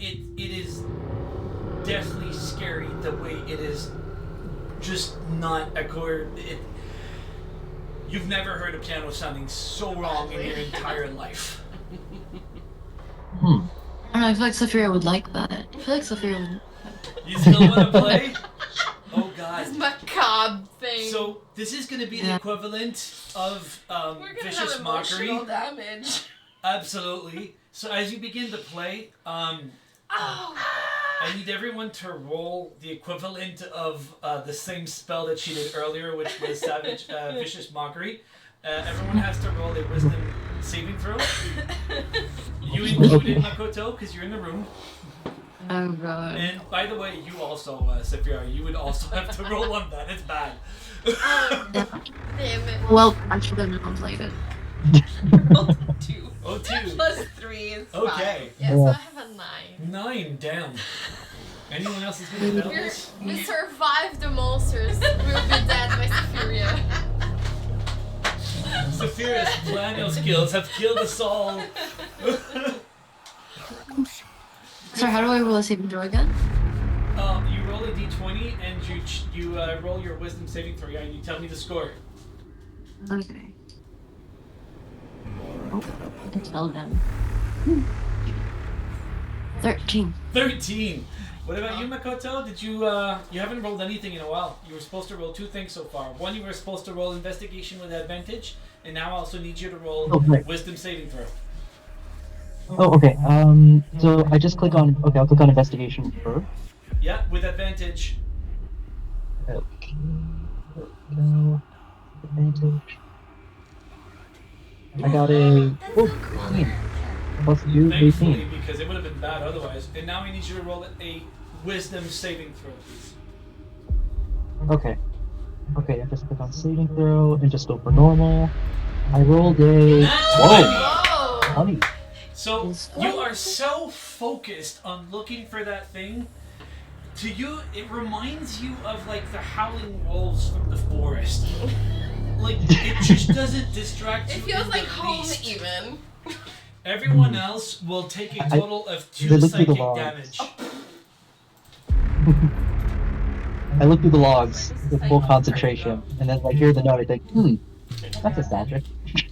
[SPEAKER 1] it is deathly scary the way it is. Just not a chord. You've never heard a piano sounding so wrong in your entire life.
[SPEAKER 3] I don't know, I feel like Sophia would like that. I feel like Sophia would.
[SPEAKER 1] You still want to play? Oh God.
[SPEAKER 5] This macabre thing.
[SPEAKER 1] So this is going to be the
[SPEAKER 3] Yeah.
[SPEAKER 1] equivalent of
[SPEAKER 2] We're gonna
[SPEAKER 1] vicious
[SPEAKER 2] have
[SPEAKER 1] mockery.
[SPEAKER 2] emotional damage.
[SPEAKER 1] Absolutely. So as you begin to play, I need everyone to roll the equivalent of the same spell that she did earlier, which was savage, vicious mockery. Everyone has to roll a wisdom saving throw. You included Makoto because you're in the room.
[SPEAKER 3] Oh god.
[SPEAKER 1] And by the way, you also, Saphira, you would also have to roll on that. It's bad.
[SPEAKER 5] Damn it.
[SPEAKER 3] Well, I should have not played it.
[SPEAKER 2] 2.
[SPEAKER 1] Oh, 2.
[SPEAKER 2] Plus 3 is 5.
[SPEAKER 1] Okay.
[SPEAKER 5] Yeah, so I have a 9.
[SPEAKER 1] 9 down. Anyone else is gonna fail
[SPEAKER 5] We
[SPEAKER 1] this?
[SPEAKER 5] survived the monsters. We'll be dead by Cytheria.
[SPEAKER 1] Saphira's plano skills have killed us all.
[SPEAKER 3] Sorry, how do I roll a saving throw again?
[SPEAKER 1] You roll a d20 and you roll your wisdom saving throw, and you tell me the score.
[SPEAKER 3] Okay. Oh, it fell down. 13.
[SPEAKER 1] 13. What about you, Makoto? Did you you haven't rolled anything in a while. You were supposed to roll 2 things so far. One, you were supposed to roll investigation with advantage, and now I also need you to roll wisdom saving throw.
[SPEAKER 4] Oh, okay. So I just click on. Okay, I'll click on investigation first.
[SPEAKER 1] Yeah, with advantage.
[SPEAKER 4] Okay. No advantage. I got a 18. Plus you,
[SPEAKER 1] Thankfully,
[SPEAKER 4] 18.
[SPEAKER 1] because it would have been bad otherwise. And now I need you to roll a wisdom saving throw, please.
[SPEAKER 4] Okay. Okay, I just click on saving throw and just go for normal. I rolled a. Whoa!
[SPEAKER 5] Whoa!
[SPEAKER 4] 20.
[SPEAKER 1] So you are so focused on looking for that thing. To you, it reminds you of like the howling wolves from the forest. Like it just doesn't distract you.
[SPEAKER 2] It feels
[SPEAKER 1] in
[SPEAKER 2] like
[SPEAKER 1] the
[SPEAKER 2] home
[SPEAKER 1] least.
[SPEAKER 2] even.
[SPEAKER 1] Everyone else will take a total of 2
[SPEAKER 4] they look through the
[SPEAKER 1] psychic
[SPEAKER 4] logs.
[SPEAKER 1] damage.
[SPEAKER 4] I look through the logs with full concentration, and then I hear the note. I think, that's a magic.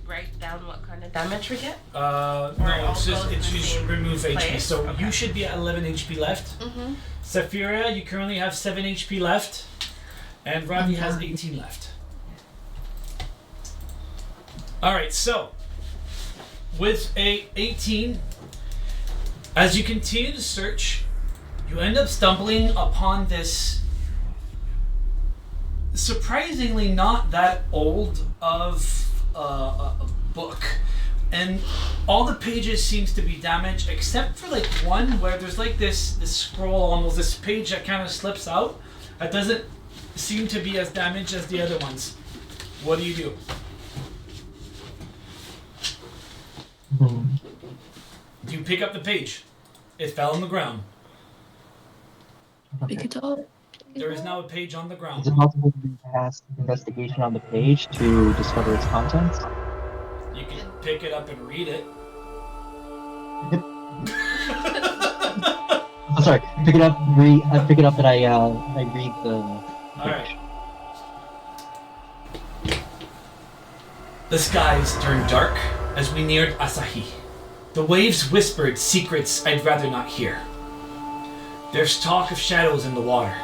[SPEAKER 2] Write down what kind of damage we get.
[SPEAKER 1] No, it's just you should remove HP. So you should be at 11 HP left.
[SPEAKER 5] Mm-hmm.
[SPEAKER 1] Sapphira, you currently have 7 HP left, and Ravi has 18 left. All right, so with a 18, as you continue to search, you end up stumbling upon this surprisingly not that old of a book, and all the pages seems to be damaged except for like one where there's like this scroll, almost this page that kind of slips out that doesn't seem to be as damaged as the other ones. What do you do? You pick up the page. It fell on the ground.
[SPEAKER 3] Pick it up.
[SPEAKER 1] There is now a page on the
[SPEAKER 4] Is
[SPEAKER 1] ground.
[SPEAKER 4] it possible to cast investigation on the page to discover its contents?
[SPEAKER 1] You can pick it up and read it.
[SPEAKER 4] Yep. I'm sorry. Pick it up. I pick it up and I read the.
[SPEAKER 1] Alright. The skies turned dark as we neared Asahi. The waves whispered secrets I'd rather not hear. There's talk of shadows in the water.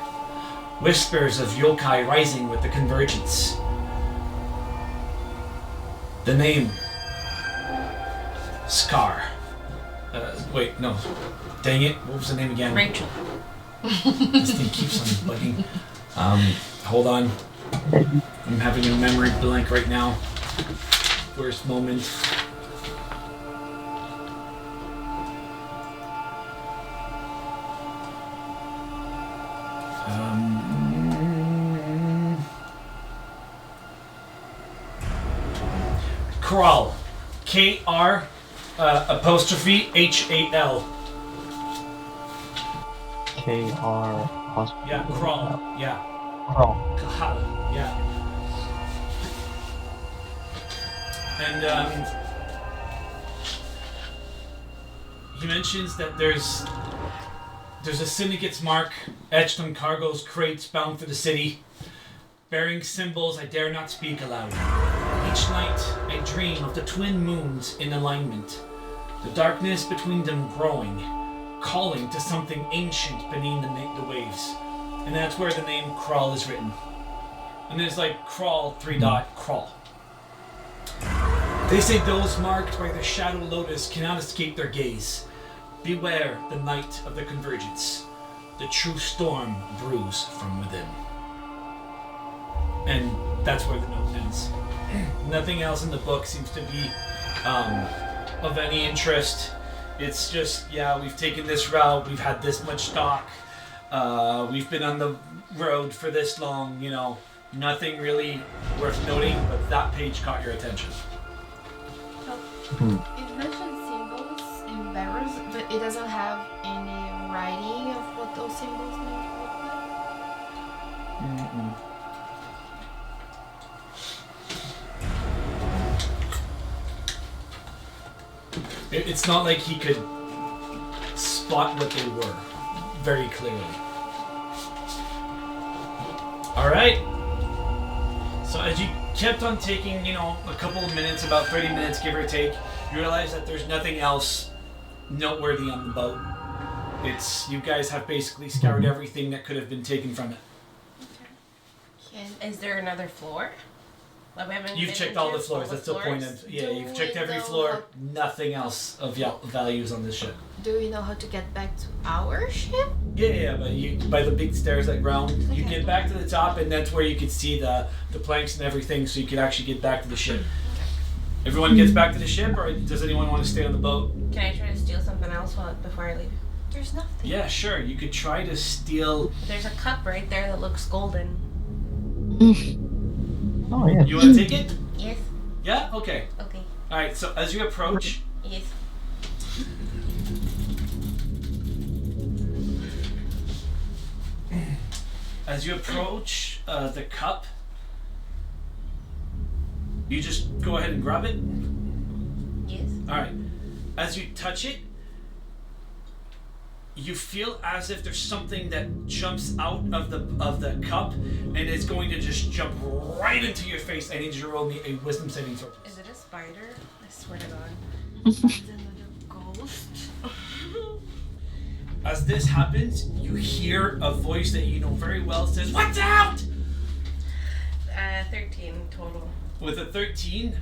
[SPEAKER 1] Whispers of yokai rising with the convergence. The name. Scar. Wait, no. Dang it. What was the name again?
[SPEAKER 2] Rachel.
[SPEAKER 1] This thing keeps on bugging. Hold on. I'm having a memory blank right now. Worst moment. Kral. K-R apostrophe H-A-L.
[SPEAKER 4] K-R.
[SPEAKER 1] Yeah, Kral. Yeah.
[SPEAKER 4] Crawl.
[SPEAKER 1] Kahala. Yeah. And he mentions that there's a syndicate's mark etched on cargo's crates bound for the city, bearing symbols I dare not speak aloud. Each night I dream of the twin moons in alignment, the darkness between them growing, calling to something ancient beneath the waves. And that's where the name Kral is written. And there's like Kral, 3 dot, Kral. They say those marked by the shadow lotus cannot escape their gaze. Beware the night of the convergence. The true storm brews from within. And that's where the note ends. Nothing else in the book seems to be of any interest. It's just, yeah, we've taken this route, we've had this much stock, we've been on the road for this long, you know, nothing really worth noting, but that page caught your attention.
[SPEAKER 5] It mentions symbols and barrels, but it doesn't have any writing of what those symbols mean to look like?
[SPEAKER 1] Mm-mm. It's not like he could spot what they were very clearly. Alright. So as you kept on taking, a couple of minutes, about 30 minutes give or take, you realize that there's nothing else noteworthy on the boat. You guys have basically scoured everything that could have been taken from it.
[SPEAKER 2] Okay. Is there another floor? Like we haven't
[SPEAKER 1] You've
[SPEAKER 2] been
[SPEAKER 1] checked
[SPEAKER 2] into
[SPEAKER 1] all the floors, that's the point
[SPEAKER 2] floors?
[SPEAKER 1] of, you've checked every floor, nothing else of values on this ship.
[SPEAKER 5] Do we know how to get back to our ship?
[SPEAKER 1] Yeah, but by the big stairs that ground, you
[SPEAKER 5] Okay.
[SPEAKER 1] get back to the top, and that's where you could see the planks and everything, so you could actually get back to the ship. Everyone gets back to the ship, or does anyone want to stay on the boat?
[SPEAKER 2] Can I try to steal something else before I leave?
[SPEAKER 5] There's nothing.
[SPEAKER 1] Yeah, sure. You could try to steal.
[SPEAKER 2] There's a cup right there that looks golden.
[SPEAKER 4] Oh yeah.
[SPEAKER 1] You want to take it?
[SPEAKER 2] Yes.
[SPEAKER 1] Yeah. Okay.
[SPEAKER 2] Okay.
[SPEAKER 1] All right. So as you approach,
[SPEAKER 2] Yes.
[SPEAKER 1] the cup, you just go ahead and grab it.
[SPEAKER 2] Yes.
[SPEAKER 1] All right. As you touch it, you feel as if there's something that jumps out of the cup, and it's going to just jump right into your face. I need you to roll me a wisdom saving throw.
[SPEAKER 2] Is it a spider? I swear to God.
[SPEAKER 5] Another ghost.
[SPEAKER 1] As this happens, you hear a voice that you know very well says, "Watch out!"
[SPEAKER 2] 13 total.
[SPEAKER 1] With a 13,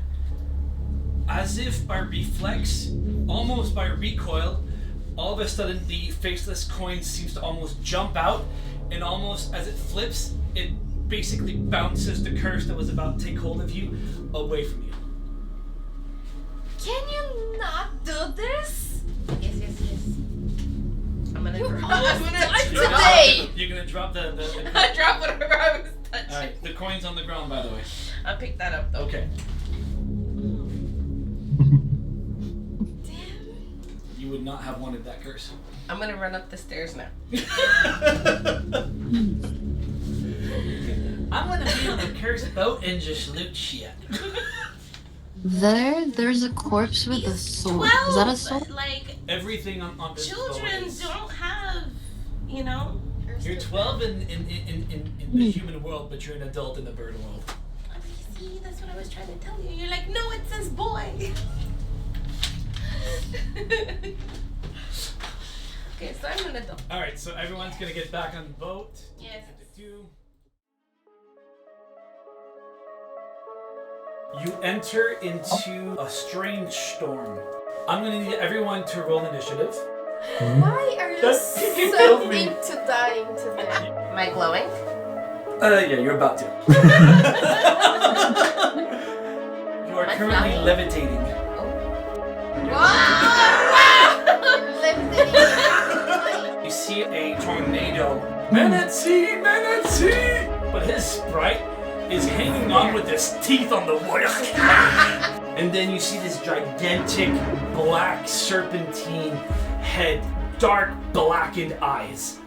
[SPEAKER 1] as if by reflex, almost by recoil, all of a sudden the faceless coin seems to almost jump out, and almost as it flips, it basically bounces the curse that was about to take hold of you away from you.
[SPEAKER 5] Can you not do this?
[SPEAKER 2] Yes. I'm gonna
[SPEAKER 5] You
[SPEAKER 2] drop.
[SPEAKER 5] almost
[SPEAKER 2] I'm gonna
[SPEAKER 5] died
[SPEAKER 2] drop.
[SPEAKER 5] today.
[SPEAKER 1] You're gonna drop the
[SPEAKER 2] I drop whatever I was touching.
[SPEAKER 1] Alright, the coin's on the ground, by the way.
[SPEAKER 2] I'll pick that up though.
[SPEAKER 1] Okay.
[SPEAKER 5] Damn.
[SPEAKER 1] You would not have wanted that curse.
[SPEAKER 2] I'm gonna run up the stairs now.
[SPEAKER 1] I'm gonna be on the cursed boat and just loot shit.
[SPEAKER 3] There's a corpse with a sword. Is that a sword?
[SPEAKER 2] Like,
[SPEAKER 1] Everything on this
[SPEAKER 2] children
[SPEAKER 1] boat is...
[SPEAKER 2] don't have,
[SPEAKER 1] You're 12 in the human world, but you're an adult in the bird world.
[SPEAKER 2] See, that's what I was trying to tell you. You're like, no, it says boy. Okay, so I'm an adult.
[SPEAKER 1] Alright, so everyone's gonna get back on the boat.
[SPEAKER 2] Yes.
[SPEAKER 1] You enter into a strange storm. I'm gonna need everyone to roll initiative.
[SPEAKER 5] Why are you
[SPEAKER 1] That's- you
[SPEAKER 5] so
[SPEAKER 1] killed me.
[SPEAKER 5] into dying today?
[SPEAKER 2] Am I glowing?
[SPEAKER 1] Yeah, you're about to. You are
[SPEAKER 2] Am I
[SPEAKER 1] currently
[SPEAKER 2] flying?
[SPEAKER 1] levitating. You see a tornado. Men at sea! Men at sea! But his sprite is hanging on with his teeth on the wood. And then you see this gigantic black serpentine head, dark blackened eyes.